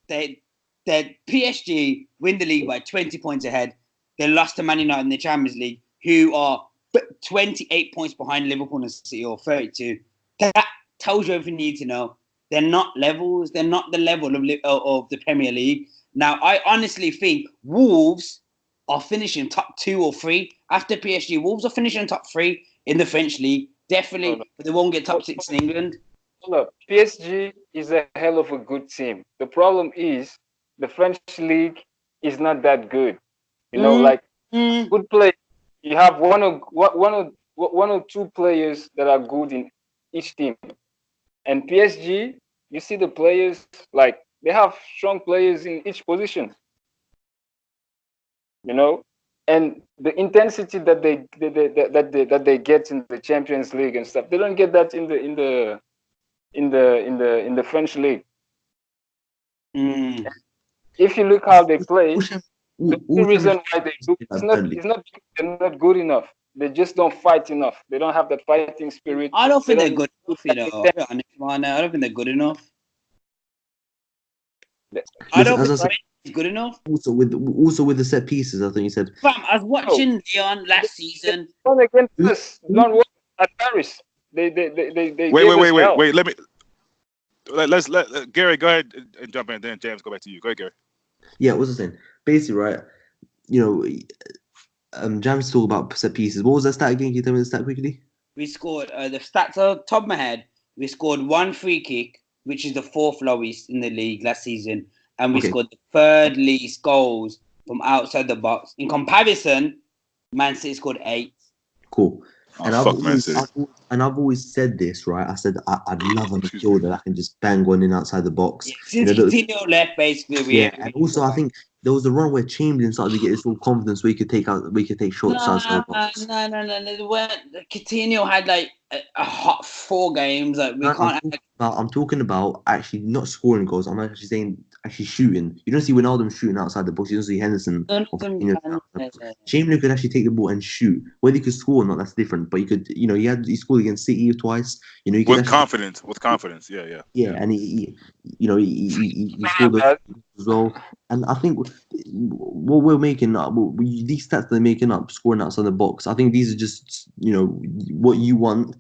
They PSG win the league by 20 points ahead. They lost to Man United in the Champions League, who are 28 points behind Liverpool and City, or 32. That tells you everything you need to know. They're not levels. They're not the level of the Premier League. Now, I honestly think Wolves are finishing top 2 or 3 after PSG. Wolves are finishing top 3 in the French league, No, no. definitely, but they won't get top 6 in England. Look, PSG is a hell of a good team. The problem is the French league is not that good. You know, Mm, like mm. good play. You have one or two players that are good in each team. And PSG, you see the players like they have strong players in each position. You know, and the intensity that they get in the Champions League and stuff, they don't get that in the French league. Mm. If you look how they play, the All only reason Champions why they League do at Burnley. it's not they're not good enough. They just don't fight enough. They don't have that fighting spirit. I don't They think they're don't good enough, you that know. I'll intent- be honest, man. I don't think they're good enough. I Listen, don't as I think said, it's good enough. also with the set pieces, I think you said. Fam, I was No, watching Leon last they season. won against Who- us. who- Don't worry at Paris. They Wait, gave us wait. hell. Let me. Let Gary go ahead and jump in. Then James, go back to you. Go ahead, Gary. Yeah, what was I saying? Basically, right? You know, Jam's talk about set pieces. What was that stat again? Can you tell me the stat quickly? We scored the stats are top of my head. We scored one free kick, which is the fourth lowest in the league last season, and we Okay, scored the third least goals from outside the box. In comparison, Man City scored 8. cool. Oh, And fuck Man City. I've always said this, right? I said I'd love a Excuse me. midfielder that can just bang one in outside the box. Yeah, You since know, Coutinho left, basically, yeah, and also I think there was a run where Chamberlain started to get his full confidence where we could take shots outside the box. No. They weren't. Coutinho had like a hot 4 games. Like we No, can't. I'm talking about actually not scoring goals. I'm actually saying actually shooting. You don't see Wijnaldum shooting outside the box. You don't see Henderson None or of them Coutinho can. outside the box. Chamberlain could actually take the ball and shoot. Whether he could score or not, that's different. But he could, he scored against City twice. You know, he could With actually, confidence. With confidence. Yeah. yeah, and he scored those as well. And I think what we're making up, these stats they're making up, scoring outside the box. I think these are just what you want.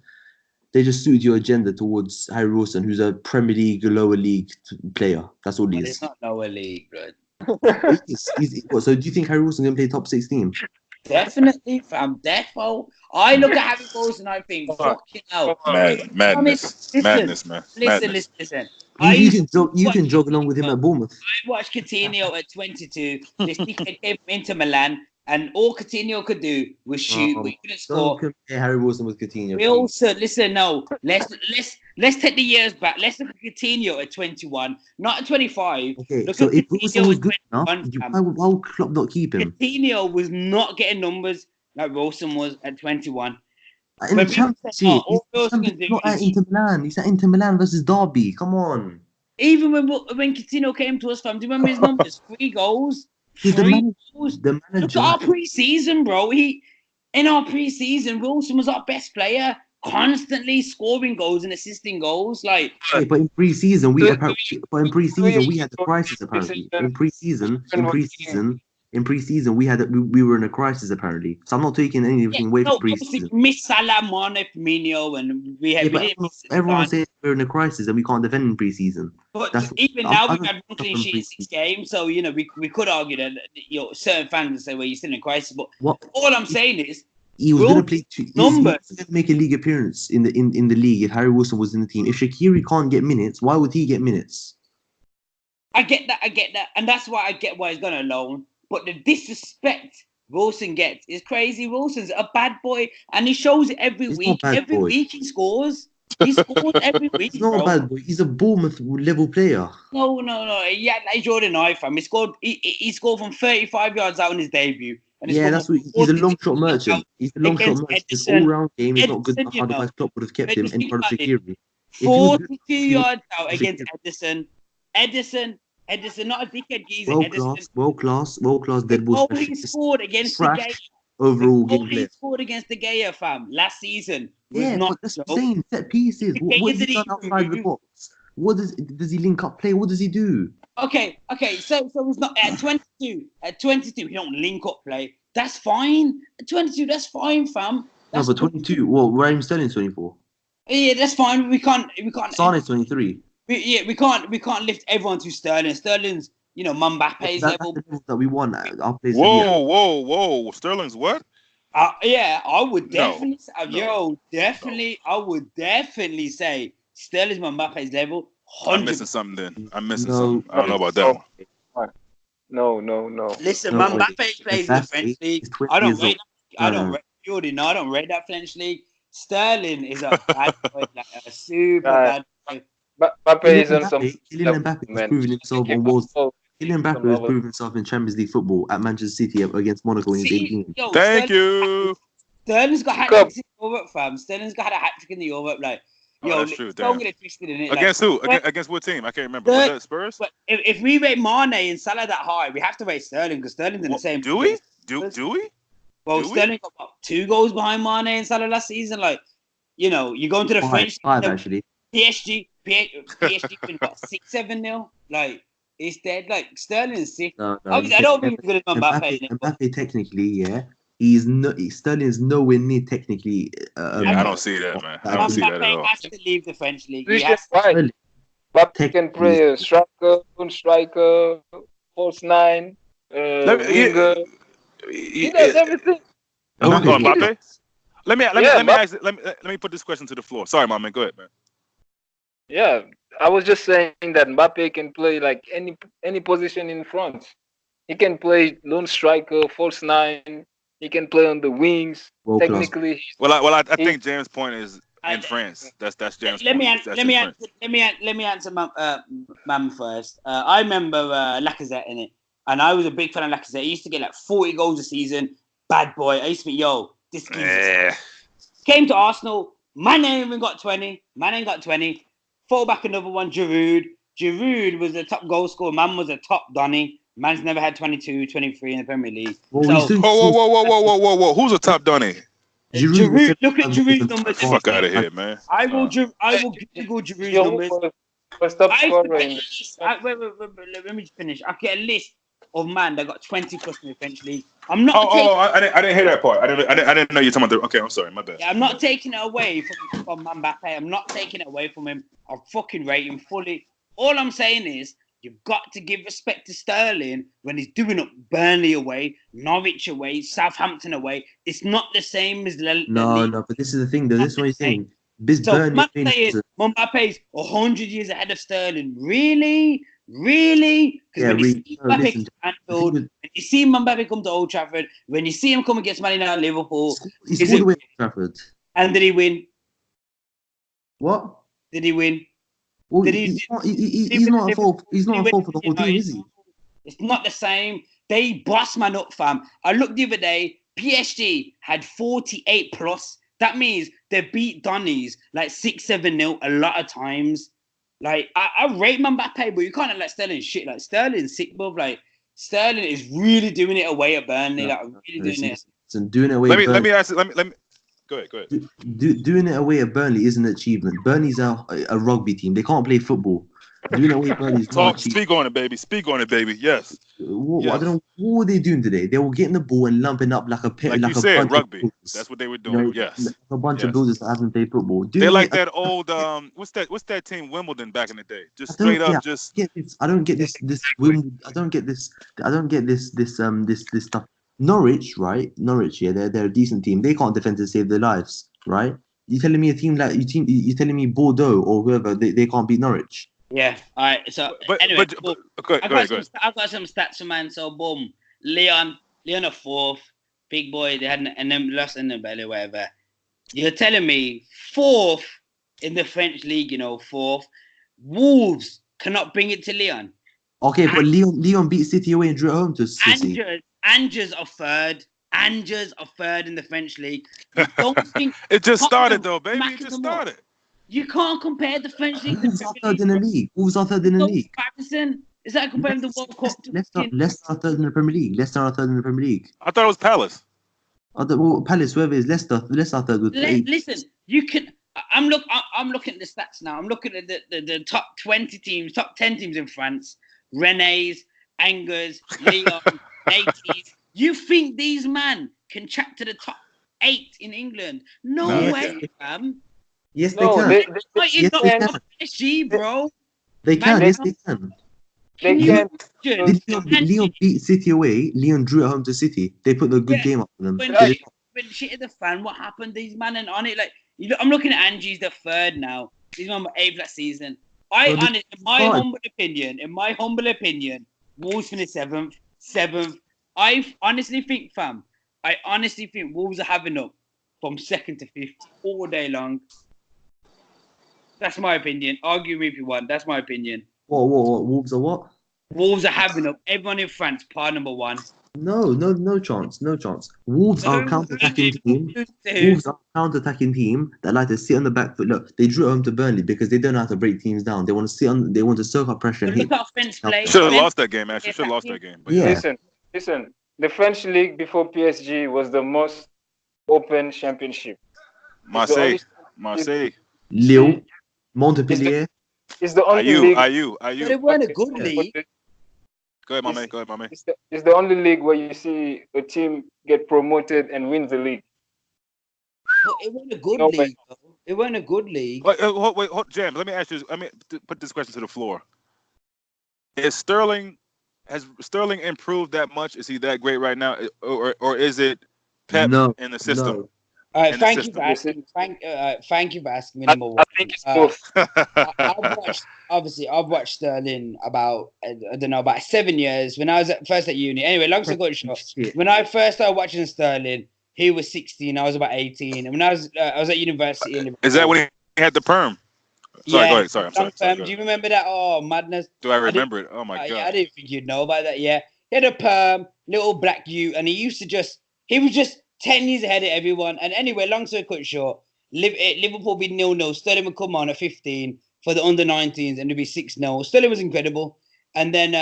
They just suited your agenda towards Harry Wilson, who's a Premier League, lower league player. That's all he But is. it's not lower league, bro. So do you think Harry Wilson can play top 16? Definitely, fam. Defo. I look at Harry Wilson and I think, Come on, fucking hell. come on. Madness, Listen, man. listen, Madness. listen. You can jog along with him at Bournemouth. I watched Coutinho at 22. This dickhead came from Inter Milan, and all Coutinho could do was shoot, but he couldn't Don't score. compare Harry Wilson with Coutinho. We Please. also listen. No, let's take the years back. Let's look at Coutinho at 21, not at 25. Okay, Look so at if Coutinho Wilson was at good enough, 21. why would Klopp not keep him? Coutinho was not getting numbers like Wilson was at 21. In the When people Champions say, League, all Wilson can do not at is Inter Milan. He's at Inter Milan versus Derby. Come on. even when Coutinho came to us, fam, do you remember his numbers? 3 goals, He's 3 goals. the Look manager. at our pre-season, bro. In our pre-season, Wilson was our best player. constantly scoring goals and assisting goals. Like, Yeah, but in pre-season we Do- apparently, but in pre-season we had the crisis apparently. In pre-season we were in a crisis apparently. So I'm not taking anything away from obviously pre-season. we missed Salah, Mane, Firmino, and we Yeah, but didn't miss everyone's Zidane. saying we're in a crisis and we can't defend in pre-season. But That's even I now, we've don't had one clean from sheet in 6 pre-season. games. So, we could argue that certain fans would say, well, you're still in crisis. But What all I'm saying is, he was Will going to play. He numbers. was going to make a league appearance in the league if Harry Wilson was in the team. If Shaqiri can't get minutes, why would he get minutes? I get that. And that's why I get why he's gone alone. But the disrespect Wilson gets is crazy. Wilson's a bad boy, and he shows it every He's week. not a bad Every boy. week he scores. He scores every week, He's not bro. a bad boy. He's a Bournemouth level player. No. Yeah, like Jordan Ive, fam. He scored from 35 yards out in his debut. And Yeah, that's what he's a long shot merchant. He's a long shot against merchant. His Edison. all-round game is not good Edison, enough. Otherwise, Klopp would have kept But him just in think front of about it. Shaqiri. If he was 42 yards out against Shaqiri. Edison, not a dickhead geezer. Edison. World class dead ball Oh, he specialist. scored against the Trash Gaya. overall Oh, game he player. scored against the Gaya, fam, last season. Was Yeah, not but that's a what I'm joke. saying. Set pieces. The What Gaya has he did done he outside of the move? box? What does he link up play? What does he do? Okay. So it's not at 22. At 22, he don't link up play. That's fine. At 22, that's fine, fam. No, That's but 22. Well, Raheem Sterling's 24. Yeah, that's fine. We can't. Sane's 23. We can't lift everyone to Sterling. Sterling's, Mbappe's That's level. the level that we want. Our players. Whoa! Sterling's what? Yeah, I would No, definitely. I would definitely say Sterling's Mbappe's level. I'm 100%. missing something then. I'm missing No. something. I don't know about that one. No. Listen, No way. Mbappe plays in the French league. He's 20 I don't years rate. old. I don't rate. You already know I don't rate that French league. Sterling is a bad boy, like a super bad boy. Mbappe is on some Kylian Mbappe has man. proven himself on World. Kylian Mbappe Some has level. proven himself in Champions League football at Manchester City against Monaco when he's 18. Yo, Thank you. Sterling's got hat tricks in Europe, fam. Sterling's got a hat trick in the Europe, like. Oh, Yo, that's true, don't damn. get it twisted in it. Against like, who? Against what team? I can't remember. Was that Spurs? But if we rate Mane and Salah that high, we have to rate Sterling because Sterling's in the same. Do we? Do we? Well, do we? Sterling got what, 2 goals behind Mane and Salah last season. Like, you go into the French. Five actually. PSG win what 6-7-0. Like, it's dead. Like Sterling is sick. No. Obviously, I don't think he's good as Mbappe. Mbappe technically, yeah. Sterling is nowhere near technically. Yeah, I don't see that, man. I don't see that at all. Mbappe has to leave the French league. This He has is right. Mbappe can play a striker, false nine, winger. He does everything. Mbappe? Let me put this question to the floor. Sorry, my man. Go ahead, man. Yeah, I was just saying that Mbappe can play like any position in front. He can play lone striker, false nine. He can play on the wings. World Technically, I think James' point is in France. That's James' Let point. me answer Mam first. I remember Lacazette in it, and I was a big fan of Lacazette. He used to get like 40 goals a season. Bad boy. I used to be, this kid came to Arsenal. Man ain't even got 20. Man ain't got 20. Fall back another one, Giroud. Giroud was the top goal scorer. Man was a top Donny. Man's never had 22, 23 in the Premier League. Whoa. Who's a top Donny? Giroud, look at Giroud's numbers. Fuck out of here, man. I will Google Giroud's numbers. Let me just finish. I get a list of man that got 20 plus in the French league. I'm not. I didn't hear that part. I didn't know you were talking about. Okay, I'm sorry, my bad. Yeah, I'm not taking it away from Mbappe. I'm not taking it away from him. I fucking rate him fully. All I'm saying is you've got to give respect to Sterling when he's doing up Burnley away, Norwich away, Southampton away. It's not the same as No, but this is the thing, though. This is what you're saying. Mbappe's 100 years ahead of Sterling. Really? Because when you see Mbappe come to Old Trafford, when you see him come against Man United, Liverpool, he scored away at Old Trafford. And did he win? What? Did he win? Well, he's not at fault. He's not at fault for the whole team, is he? It's not the same. They boss man up, fam. I looked the other day. PSG had 48 plus. That means they beat Donnies like 6-7-0 a lot of times. Like I rate Mbappe, but you can't let Sterling shit. Like Sterling's sick, bro. Like Sterling is really doing it away at Burnley. Like really doing it. And doing it away. Let me ask. Let me Go ahead. Doing it away at Burnley is an achievement. Burnley's a rugby team. They can't play football. Doing it away at Burnley is not achievement. Speak on it, baby. Speak on it, baby. Yes. I don't know what were they doing today. They were getting the ball and lumping up like a Like you a said, bunch rugby. of builders. That's what they were You doing. know, Yes. a bunch of builders that haven't played football. They're like that old what's that team Wimbledon back in the day? Just straight up, just get this. I don't get this. I don't get this. I don't get this stuff. Norwich, right? Norwich, yeah, they're a decent team. They can't defend to save their lives, right? You telling me a team like you telling me Bordeaux or whoever they can't beat Norwich? Yeah. All right. So anyway, I've got some stats, man. So boom, Leon a fourth, big boy. They had and then lost in the belly, whatever. You're telling me fourth in the French league, fourth. Wolves cannot bring it to Leon. Okay, but Leon beat City away and drew at home to City. Angers are third. Angers are third in the French league. You don't think it just started though, baby. It just started. You can't compare the French league. Wolves are third in the league. Wolves are third in the league. Is that comparing the World Cup to Leicester are third in the Premier League. Leicester are third in the Premier League. I thought it was Palace. Palace, whoever it is, Leicester are third with 8. Listen, you can. I'm looking at the stats now. I'm looking at the top 20 teams, top 10 teams in France. René's, Angers, Lyon, Naties. You think these men can chat to the top 8 in England? No way, fam. Yes, they can. Yes, they can. PSG, bro. They can. Yes, they can. They can. Leon beat City away. Leon drew at home to City. They put the good game up for them. When shit at the fan, what happened? These men and on it, like I'm looking at Angie's the third now. He's on 8th last season. In my humble opinion, Wolves finished 7th. I honestly think, fam, Wolves are having up from 2nd to 5th all day long. That's my opinion. Argue me if you want. That's my opinion. What? Wolves are what? Wolves are having up. Everyone in France, par number 1. No chance. Wolves are a counter-attacking team. Wolves are a counter-attacking team that like to sit on the back foot. Look, they drew at home to Burnley because they don't know how to break teams down. They want to sit on. They want to soak up pressure. Look at offense play. Should have lost that game. Actually, should have lost that game. But yeah. Listen. The French league before PSG was the most open championship. Marseille, Lille, Montpellier. It's the only league. But it weren't a good league. Go ahead, my man. It's the only league where you see a team get promoted and win the league. But it wasn't a good league, though. It wasn't a good league. Wait, Jam. Let me ask you. Put this question to the floor. Has Sterling improved that much? Is he that great right now, or is it Pep in the system? No. All right, thank you for asking. Thank you for asking me. Number one. I think it's both. I've watched Sterling about 7 years when I was first at uni. Anyway, long story short, when I first started watching Sterling, he was 16. I was about 18, and when I was at university. Is that when he had the perm? Sorry, go ahead. Sorry, I'm sorry. Do you remember that? Oh, madness! Do I remember it? Oh my god! I didn't think you'd know about that. Yeah, he had a perm, little black you, and he was just 10 years ahead of everyone. And anyway, long story cut short, Liverpool beat 0-0. Sterling would come on at 15 for the under-19s and it'd be 6-0. Sterling was incredible. And then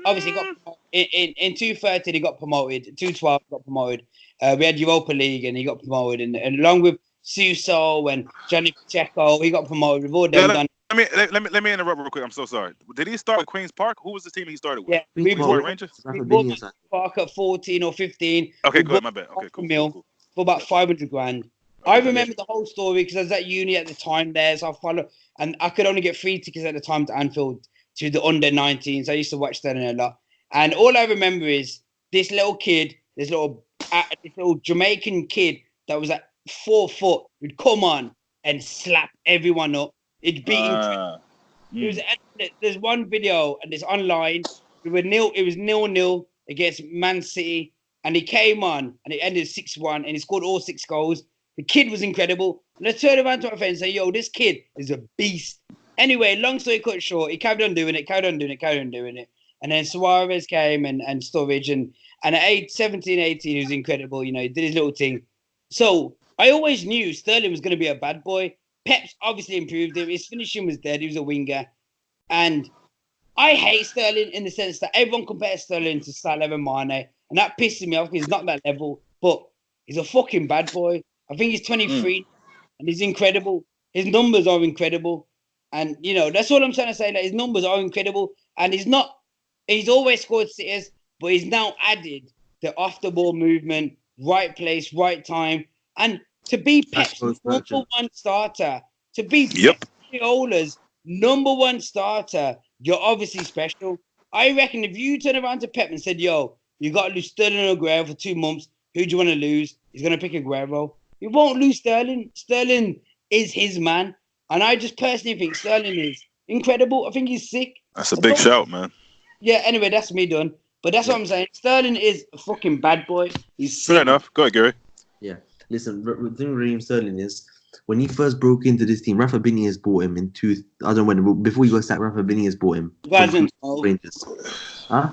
obviously got in 2013 he got promoted. 2012 he got promoted. We had Europa League and he got promoted. And along with Suso and Johnny Pacheco, he got promoted. We've all done. Let me interrupt real quick. I'm so sorry. Did he start with Queen's Park? Who was the team he started with? Yeah, we bought Rangers. Park at 14 or 15. Okay, good. My bad. Okay, cool. For about 500 grand. I remember the whole story because I was at uni at the time there, so I followed, and I could only get free tickets at the time to Anfield to the under-19s. I used to watch Sterling a lot, and all I remember is this little kid, this little Jamaican kid that was at 4 foot would come on and slap everyone up. It beat there's one video and it's online. It was 0-0 against Man City, and he came on and it ended 6-1, and he scored all 6 goals. The kid was incredible. And I turned around to my friend and said, "Yo, this kid is a beast." Anyway, long story cut short, he carried on doing it. And then Suarez came and Sturridge and at age 17, 18, he was incredible. You know, he did his little thing. So I always knew Sterling was going to be a bad boy. Pep's obviously improved him. His finishing was dead. He was a winger. And I hate Sterling in the sense that everyone compares Sterling to Salah and Mane. And that pisses me off because he's not that level. But he's a fucking bad boy. I think he's 23, and he's incredible. His numbers are incredible, and that's all I'm trying to say. That his numbers are incredible, and he's not. He's always scored sitters, but he's now added the off the ball movement, right place, right time, and to be Pep's number one starter, to be Pep Guardiola's number one starter, you're obviously special. I reckon if you turn around to Pep and said, "Yo, you got to lose Sterling or Aguero for 2 months. Who do you want to lose?" He's going to pick Aguero. He won't lose Sterling. Sterling is his man. And I just personally think Sterling is incredible. I think he's sick. That's a big shout, man. Yeah, anyway, that's me done. But that's what I'm saying. Sterling is a fucking bad boy. He's sick. Fair enough. Go ahead, Gary. Yeah. Listen, the thing with Raheem Sterling is when he first broke into this team, Rafa Benitez bought him in I don't know when, before he got sacked, Rafa Benitez bought him. 2012. Rangers. Huh?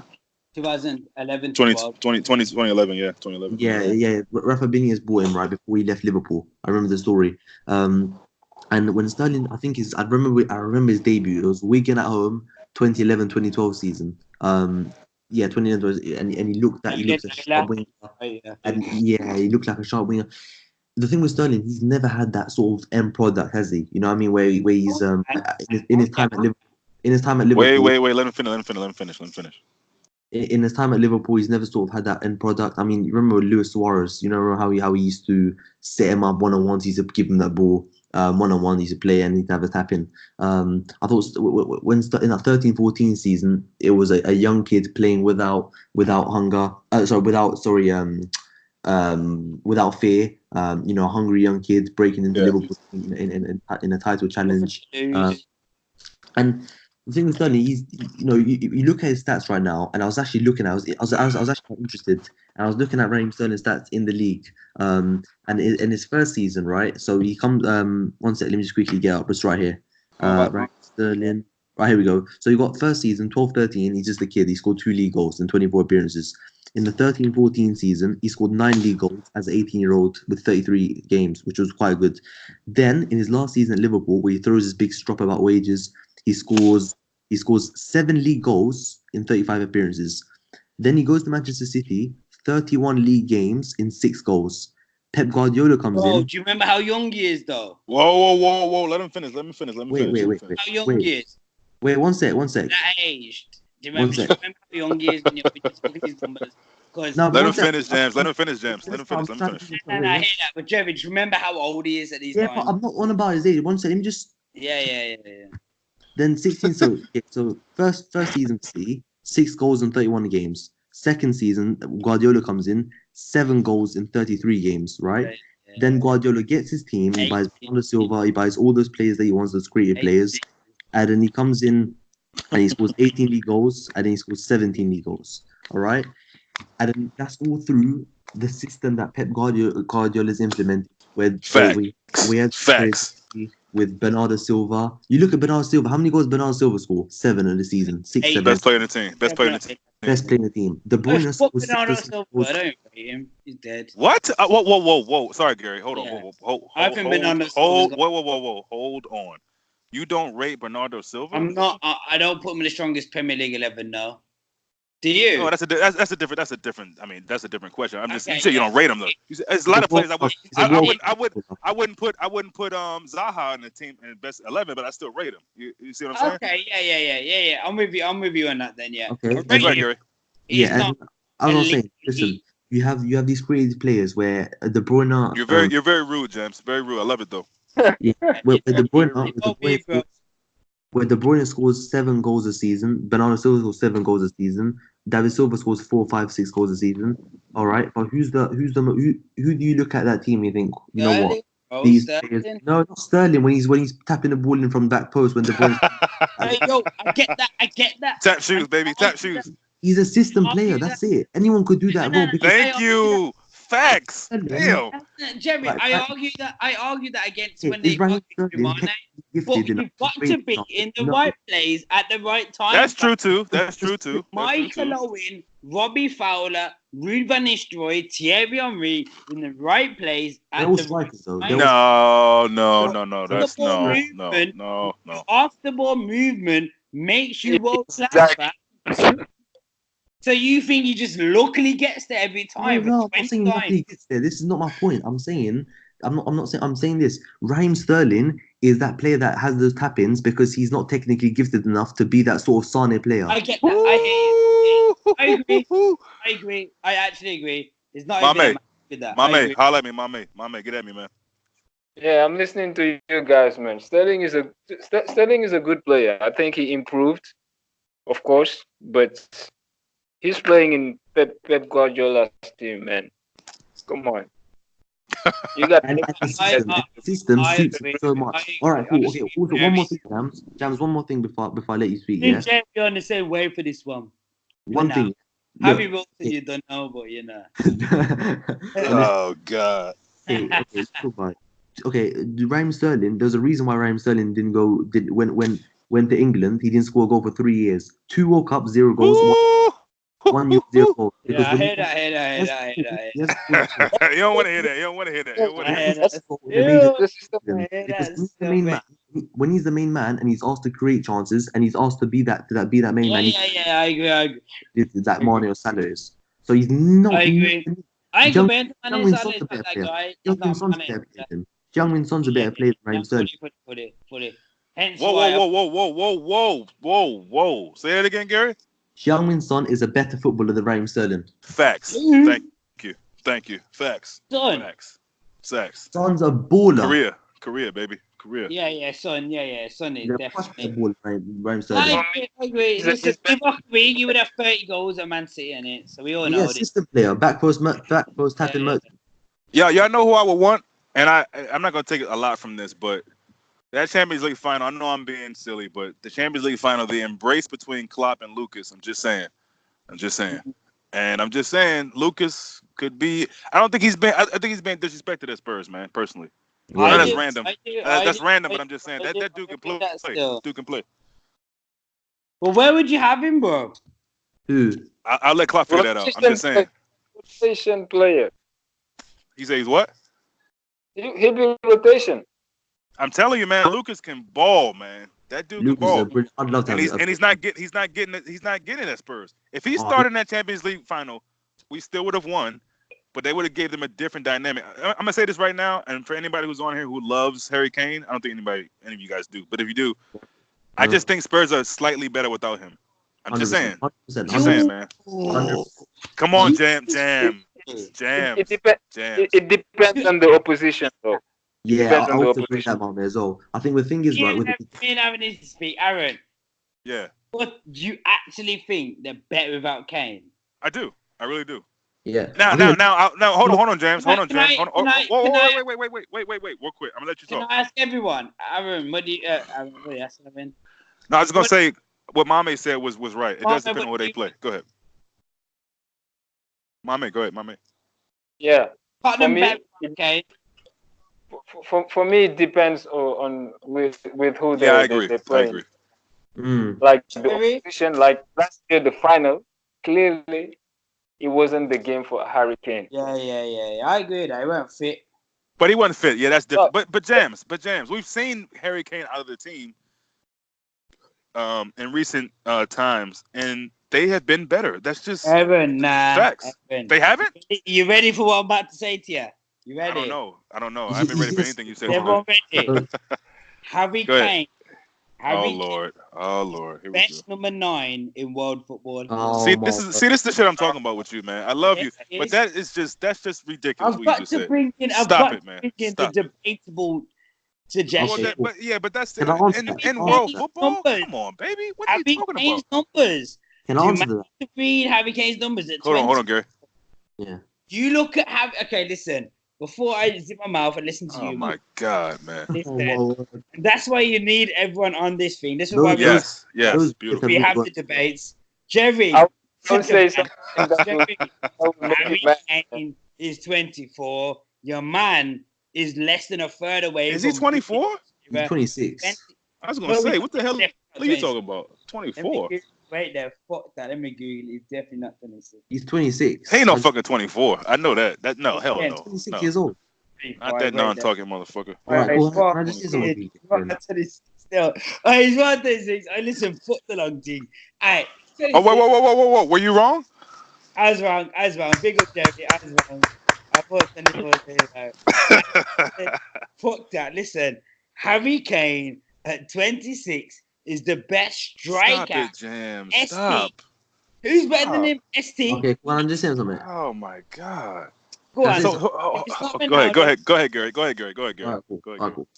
2011, 2011, yeah, 2011. Yeah. Rafa Benitez bought him right before he left Liverpool. I remember the story. And when Sterling, I remember his debut. It was Wigan at home, 2011-2012 season. 2011, and he looked like a sharp winger. And he looked like a sharp winger. The thing with Sterling, he's never had that sort of end product, has he? You know what I mean? Where he's in his time at Liverpool. Wait. Let him finish. In his time at Liverpool, he's never sort of had that end product. I mean, you remember Luis Suarez? You know how he used to set him up one-on-ones. He used to give him that ball one-on-one. He used to play and he'd have a tap in. I thought when in that 13-14 season, it was a young kid playing without hunger. Without fear. A hungry young kid breaking into Liverpool in a title challenge. And the thing with Sterling, he's you look at his stats right now, and I was actually looking. I was actually interested, and I was looking at Raheem Sterling's stats in the league. And in his first season, right? So he comes. One sec, let me just quickly get up. It's right here. Raheem Sterling. Right, here we go. So you got first season, 12-13. He's just a kid. He scored 2 league goals in 24 appearances. In the 13-14 season, he scored 9 league goals as an 18-year-old with 33 games, which was quite good. Then in his last season at Liverpool, where he throws his big strop about wages, he scores 7 league goals in 35 appearances. Then he goes to Manchester City, 31 league games in 6 goals. Pep Guardiola comes in. Do you remember how young he is, though? Whoa. Let him finish. Wait. How young he is? Wait, one sec. That age. Do you remember how young he is when you're looking at his numbers? Let him finish, James. Let him finish. I hear that, but Jerry, just remember how old he is at these times. Yeah, but I'm not on about his age. One second, let me just. Yeah. Then 16. So first season, 6 goals in 31 games. Second season, Guardiola comes in, 7 goals in 33 games. Right. Yeah. Then Guardiola gets his team. He buys Bernardo Silva. He buys all those players that he wants, those creative players. And then he comes in and he scores 18 league goals, and then he scores 17 league goals. All right. And then that's all through the system that Pep Guardiola's implemented, where we had facts with Bernardo Silva. You look at Bernardo Silva. How many goals Bernardo Silva scored? 7 in the season. 6, 7. Best player in the team. Best player in the team. De Bruyne scored Bernardo Silva. I don't rate him. He's dead. What? Whoa. Sorry, Gary. Hold on. I think Bernardo Silva. Hold on. You don't rate Bernardo Silva? I'm not. I don't put him in the strongest Premier League 11. No. Do you? No, that's a different. I mean, that's a different question. I'm just. You say you don't rate him though. There's a lot of players I wouldn't put Zaha in the team in best 11, but I still rate him. You see what I'm saying? Okay. Yeah. I'm with you on that then. Yeah. Okay. Right, Gary. Yeah. I was saying, listen. You have these creative players where De Bruyne. You're very rude, James. Very rude. I love it though. Yeah. Where De Bruyne scores 7 goals a season, Bernardo Silva scores 7 goals a season, David Silva scores 4, 5, 6 goals a season. All right, but who do you look at that team and you think, you know what? These players, no, not Sterling when he's tapping the ball in from the back post when De Bruyne. I get that. Tap shoes, baby. Tap shoes. He's a system player. That's it. Anyone could do that. Thank you. Facts. Damn. Jeremy, I argue that against when they argue Mane. But you've got to be in the right place at the right time. That's true too. Michael Owen, Robbie Fowler, Ruud van Nistelrooy, Thierry Henry in the right place at the right time. No. That's no. Off the ball movement makes you world class. So you think he just luckily gets there every time? No, I'm saying luckily gets there. This is not my point. I'm saying I'm not saying. I'm saying this. Raheem Sterling is that player that has those tap-ins because he's not technically gifted enough to be that sort of Sane player. I get that. I hear you. I agree. I agree. I actually agree. There's not even a Mame, match with that. I Mame, agree. holla at me, Mame, get at me, man. Yeah, I'm listening to you guys, man. Sterling is a good player. I think he improved, of course, but he's playing in Pep Guardiola's team, man. Come on, you got. And I, the system I suits him agree. so much. I All right, agree. cool. Okay. Also, one more thing, Jams. Jams, one more thing before I let you speak. Me Yeah. and Jeff, you're on the same way for this one. One now. thing. Harry Look. Wilson, you don't know, but you know. Oh God. Okay, let's talk about it. Okay, Raheem Sterling. There's a reason why Raheem Sterling didn't went to England. He didn't score a goal for 3 years. 2 World Cups, 0 goals. One year, 0 goals. Yeah, I when hear that. I hear that. I hear that. I hear that. I hear yes, You don't want to hear that. You don't want to hear that. You don't want to that. I hear hear that. that. in the major The system. I hear because that. when he's the main man, when he's the main man and he's asked to create chances and he's asked to be that main Yeah, man, yeah. I agree. I agree. that Mane or Salah is. So he's not. I agree. I ain't Young comparing to Mane Min Salah. Son's It's a not better that player. guy. Young He's Min not Son's a Mane. better player than him. Young Min Son's a better player than Raheem Sterling. Put it. Hence Whoa, why. whoa, whoa, whoa, whoa, whoa, whoa, whoa. Say that again, Gary. Young Min Son is a better footballer than Raheem Sterling. Facts. Thank you. Facts. Son. Facts. Son's a baller. Korea, baby. Korea. Yeah, son. Yeah, son is He's a much better definitely. baller than Raheem Sterling. I agree. Listen, if I could win, you would have 30 goals at Man City in it. So we all know Yeah, this. system player, back post tapping Yeah. merchant. Yeah, y'all know who I would want, and I'm not gonna take a lot from this, but that Champions League final. I know I'm being silly, but the Champions League final, the embrace between Klopp and Lucas. I'm just saying, and I'm just saying, Lucas could be. I don't think he's been. I think he's been disrespected at Spurs, man. Personally, I know that's random. That's random, but I'm just saying that dude can play. That dude can play. Well, where would you have him, bro? Who? I'll let Klopp figure that out. I'm just saying. Rotation player. He says what? He'll be rotation. I'm telling you, man. Lucas can ball, man. That dude can ball. I'd love to have And he's not getting it at Spurs. If he started in that Champions League final, we still would have won, but they would have gave them a different dynamic. I'm gonna say this right now, and for anybody who's on here who loves Harry Kane, I don't think any of you guys do, but if you do, I just think Spurs are slightly better without him. I'm just saying. 100%. Just saying, man. Come on, Jams. It depends on the opposition, though. Yeah, I also bring that on there as well. I think the thing is, right, with me and Aaron needs to speak. Aaron. Yeah. What do you actually think they're better without Kane? I do. I really do. Yeah. Now, hold on, James. Hold on, James. Wait, real quick. I'm gonna let you talk. Can I ask everyone, Aaron? What do you? Aaron, what do you ask, Aaron? No, I was gonna say what Mame said was right. It does depend on where they play. Go ahead. Mame, go ahead, Mame. Yeah. For me, okay. For me, it depends on with who they play. I agree. Like the opposition, like last year, the final, clearly, it wasn't the game for Harry Kane. Yeah. I agree that he weren't fit. But he wasn't fit. Yeah, that's different. But Jams, we've seen Harry Kane out of the team in recent times, and they have been better. That's just facts. Evan. They haven't? You ready for what I'm about to say to you? You ready? I don't know. I haven't ready for anything you said. Everyone ready? Harry Kane. Oh Lord. Here Best number 9 in world football. This is the shit I'm talking about with you, man. I love you, but that's just ridiculous. I've got to bring in. Stop it, man. The debatable suggestion. But that's in world football. Come on, baby. What are you talking about? Numbers. Can I answer that? To read Harry Kane's numbers at Hold on, Gary. Yeah. You look at Okay, listen. Before I zip my mouth and listen to you. Oh my God, man. That's why you need everyone on this thing. This is why yes, beautiful. We have the debates. Jerry, don't say something Harry Kane is 24. Your man is less than a third away. Is he 24? He's 26. I was gonna say, what the hell are you talking about? 24. Wait there, fuck that. Let me Google. He's definitely not 26. He's 26. He ain't no fucking 24. I know that. Hell no. 26 years old. Not that non-talking motherfucker. All right, cool. I just say something. Still, he's 136. I listen, fuck the long thing. Alright. Oh, whoa. Were you wrong? I was wrong. Big up, Jerry. I I thought Dennis was saying that. Fuck that. Listen, Harry Kane at 26 is the best Stop striker. it, Jam. ST. Stop. Who's better than Stop. him? ST. Okay, well, I'm just saying something. Oh my God. Go on. That's So, it. If it's not go ahead, Ronaldo, go ahead, Gary. Go ahead, Gary. Go ahead, Gary. Alright, cool. Go ahead, Alright, Gary. cool.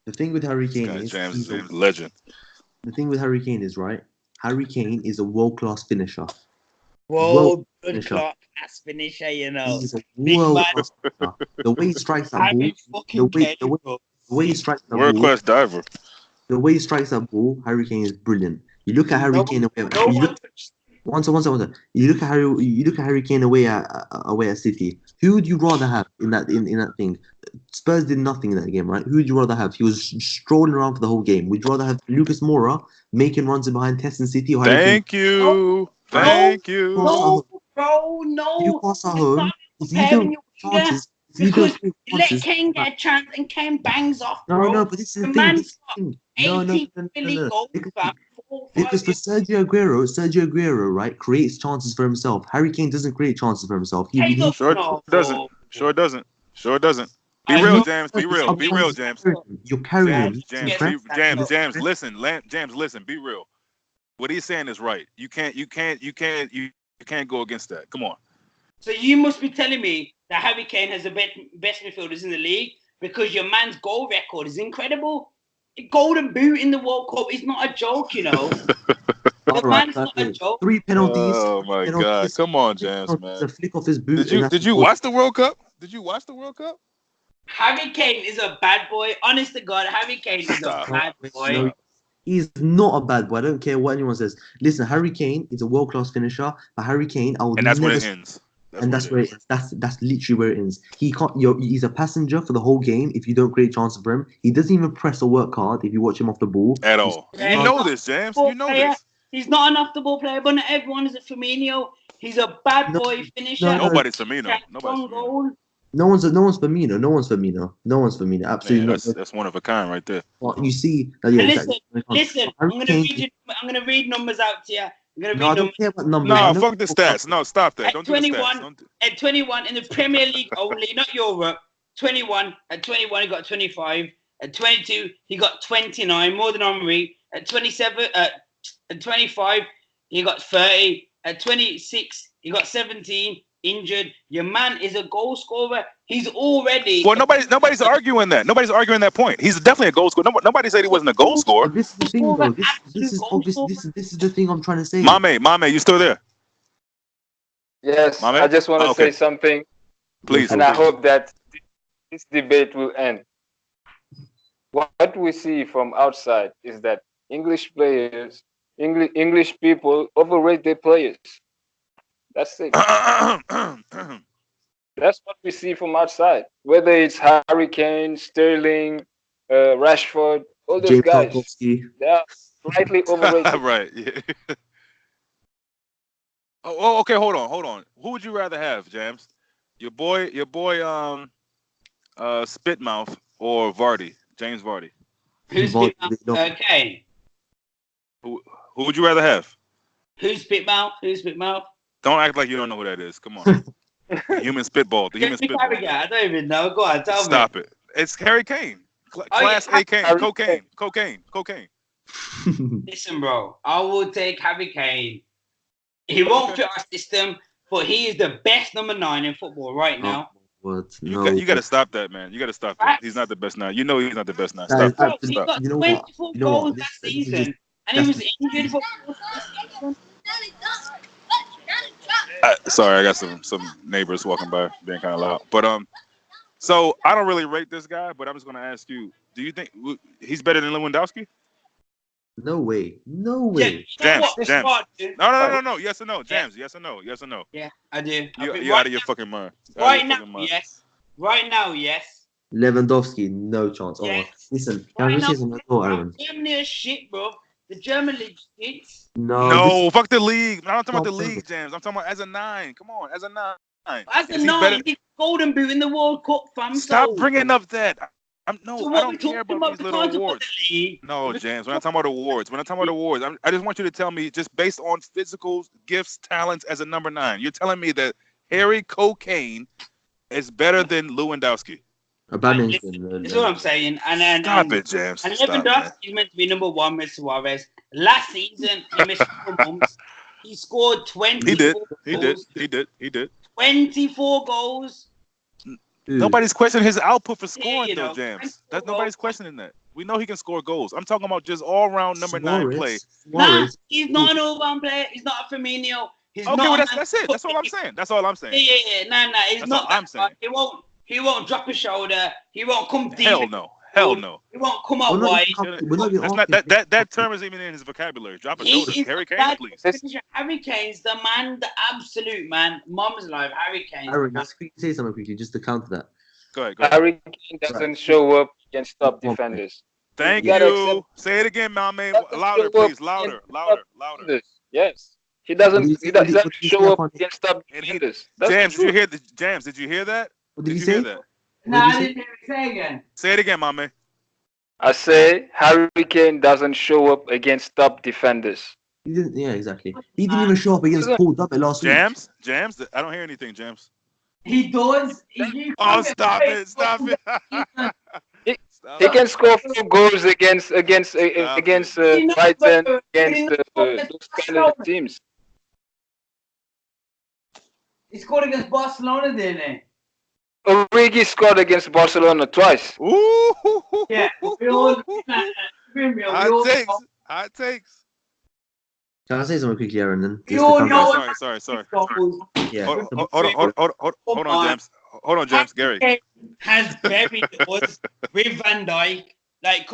The thing with Harry This Kane guy is James he's is a, a legend. the thing with Harry Kane is right. Harry Kane is a world-class finisher. world good Finisher. class finisher, you know. He's a Big man. world-class finisher. The way he strikes that ball, Harry the fucking way, Kane, bro. the way he strikes that World ball, class diver. the way he strikes that ball, Harry Kane is brilliant. You look at Harry No, Kane away. no You one look, one second. You look at Harry Kane away at City. Who would you rather have in that thing? Spurs did nothing in that game, right? Who would you rather have? He was strolling around for the whole game. Would you rather have Lucas Moura making runs in behind testing City or Harry Kane? Thank you. Right? Thank you. No, bro, You no. pass at It's home. not If you comparing don't your get finger chances, if you because don't get you let chances, Kane get a chance and Kane bangs off, no, bro. no, but this is The the thing. man's This is got the thing. No, 80 Premier League goals, fam. 4 5 Because for years. Sergio Aguero, right, creates chances for himself. Harry Kane doesn't create chances for himself. He, Taylor, he Sure no. doesn't. Sure doesn't. Sure doesn't. Be I real, know. James. Be real. I'll Be be real, honest, James. you're carrying him. James, He's James, impressed. James, listen, James, listen, be real. What he's saying is right. You can't go against that. Come on. So you must be telling me that Harry Kane has the best midfielders in the league because your man's goal record is incredible. Golden boot in the World Cup is not a joke, you know. All The right, man's not a joke. 3 penalties. Oh Three my God! penalties. Come on, Three James, penalties, man. a flick off his boot. Did and you that's did the you goal. watch the World Cup? Did you watch the World Cup? Harry Kane is a bad boy. Honest to God, Harry Kane is a Stop. bad boy. No, he's not a bad boy. I don't care what anyone says. Listen, Harry Kane is a world-class finisher. But Harry Kane, I would And that's never. where it ends. That's where it ends. That's literally where it ends. He can't. He's a passenger for the whole game. If you don't create chances for him, he doesn't even press or work hard. If you watch him off the ball, At all. And you know this, James. You know this. He's not an off-the-ball player, but not everyone is a Firmino. He's a bad boy finisher. no. Nobody's Firmino. Nobody's Firmino. Goal. No one's Firmino. No one's Firmino. Absolutely Man, not. that's one of a kind right there. Well, you see that. Yeah, exactly. Listen. I'm gonna read numbers out to you. I'm gonna read No, I numbers. don't care about numbers. No, fuck the stats. No, stop that. At Don't do the 21, stats. Don't at 21 in the Premier League only, not Europe. 21. At 21, he got 25. At 22, he got 29, more than Henry. At 27, at 25, he got 30. At 26, he got 17. Injured. Your man is a goal scorer. He's already. Well, nobody's arguing that. Nobody's arguing that point. He's definitely a goal scorer. Nobody said he wasn't a goal scorer. But this is the thing, though. This is obvious. This is the thing I'm trying to say. Mame, you still there? Yes, My man? I just want to Okay. say something, Please. and I hope that this debate will end. What we see from outside is that English players, English people overrate their players. That's it. That's what we see from outside. Whether it's Harry Kane, Sterling, Rashford, all those James guys, Tarkowski. they are slightly overrated. Right. Yeah. Okay. Hold on. Who would you rather have, James? Your boy, Spitmouth or Vardy, James Vardy? Who's Vardy, Spitmouth? Kane. Who would you rather have? Who's Spitmouth? Don't act like you don't know who that is. Come on. The human spitball. The human spitball. I don't even know. Go on, tell me. Stop it. It's Harry Kane. Class A Kane. Cocaine. Listen, bro. I will take Harry Kane. He won't fit our system, but he is the best number 9 in football right now. What? You got to stop that, man. You got to stop that. He's not the best now. You know he's not the best now. Stop. Bro, he Stop. got You know 24 what? goals that season, and he was injured for. Sorry, I got some neighbors walking by being kind of loud. But so I don't really rate this guy, but I'm just gonna ask you: do you think he's better than Lewandowski? No way. James. No. No. Yes or no, James? Yes or no? Yeah, I do. You're out of your fucking mind. Right now, yes. Right now, yes. Lewandowski, no chance. Yes. Oh, listen, can I just say something? Oh, Aaron. Germany is shit, bro. The German league shit. No, fuck the league. I'm talking about the league, James. I'm talking about as a 9. Come on, as a 9. As a 9, he's golden boot in the World Cup, fam. Stop bringing up that. I So don't care about these little awards. No, James. When I'm talking about awards, I just want you to tell me, just based on physical gifts, talents as a number 9. You're telling me that Harry Cocaine It's better than Lewandowski. Aubameyang's That's what I'm saying. And Stop it, James. And Stop, man. Lewandowski is meant to be number one with Suarez. Last season, he missed 4 months. He scored 24 He did. goals. He did. 24 goals. Nobody's questioning his output for Yeah, scoring, you though, know, James. 24 Nobody's questioning that. We know he can score goals. I'm talking about just all-round number 9 play. Nah, he's not an all-round player. He's not a Firmino. He's Okay, not well, that's it. That's all I'm saying. That's all I'm saying. Yeah. Nah. He's That's not all that I'm saying. He won't drop a shoulder. He won't come deep. Hell no. Hell no. He won't come out wide. That's not that term isn't even in his vocabulary. Drop a shoulder. Harry Kane, please. Harry Kane's the man, the absolute man. Mom's life, Harry Kane. Aaron, just say something quickly, just to counter that. Go ahead. Harry Kane doesn't show up against top defenders. Thank You gotta you. accept- Say it again, my man. Doesn't Louder, show up please. Louder. against Louder. top Louder. defenders. Yes. He doesn't show up against top defenders. That's James, the did you truth. hear James, did you hear that? What did he you say? hear that? No, I didn't hear it. Say again. Say it again, my man. I say Harry Kane doesn't show up against top defenders. He didn't. Yeah, exactly. He didn't even show up against Paul Dummett last week. James, I don't hear anything, James. He does. Oh, stop it. He can score 4 goals against Brighton, against those kind of teams. He scored against Barcelona, didn't he? Origi scored against Barcelona twice. Ooh. Yeah. Hot takes. Can I say something quickly, Aaron? Then. Sorry. Yeah. Hold on, James. Gary has buried us with Van Dijk. Like,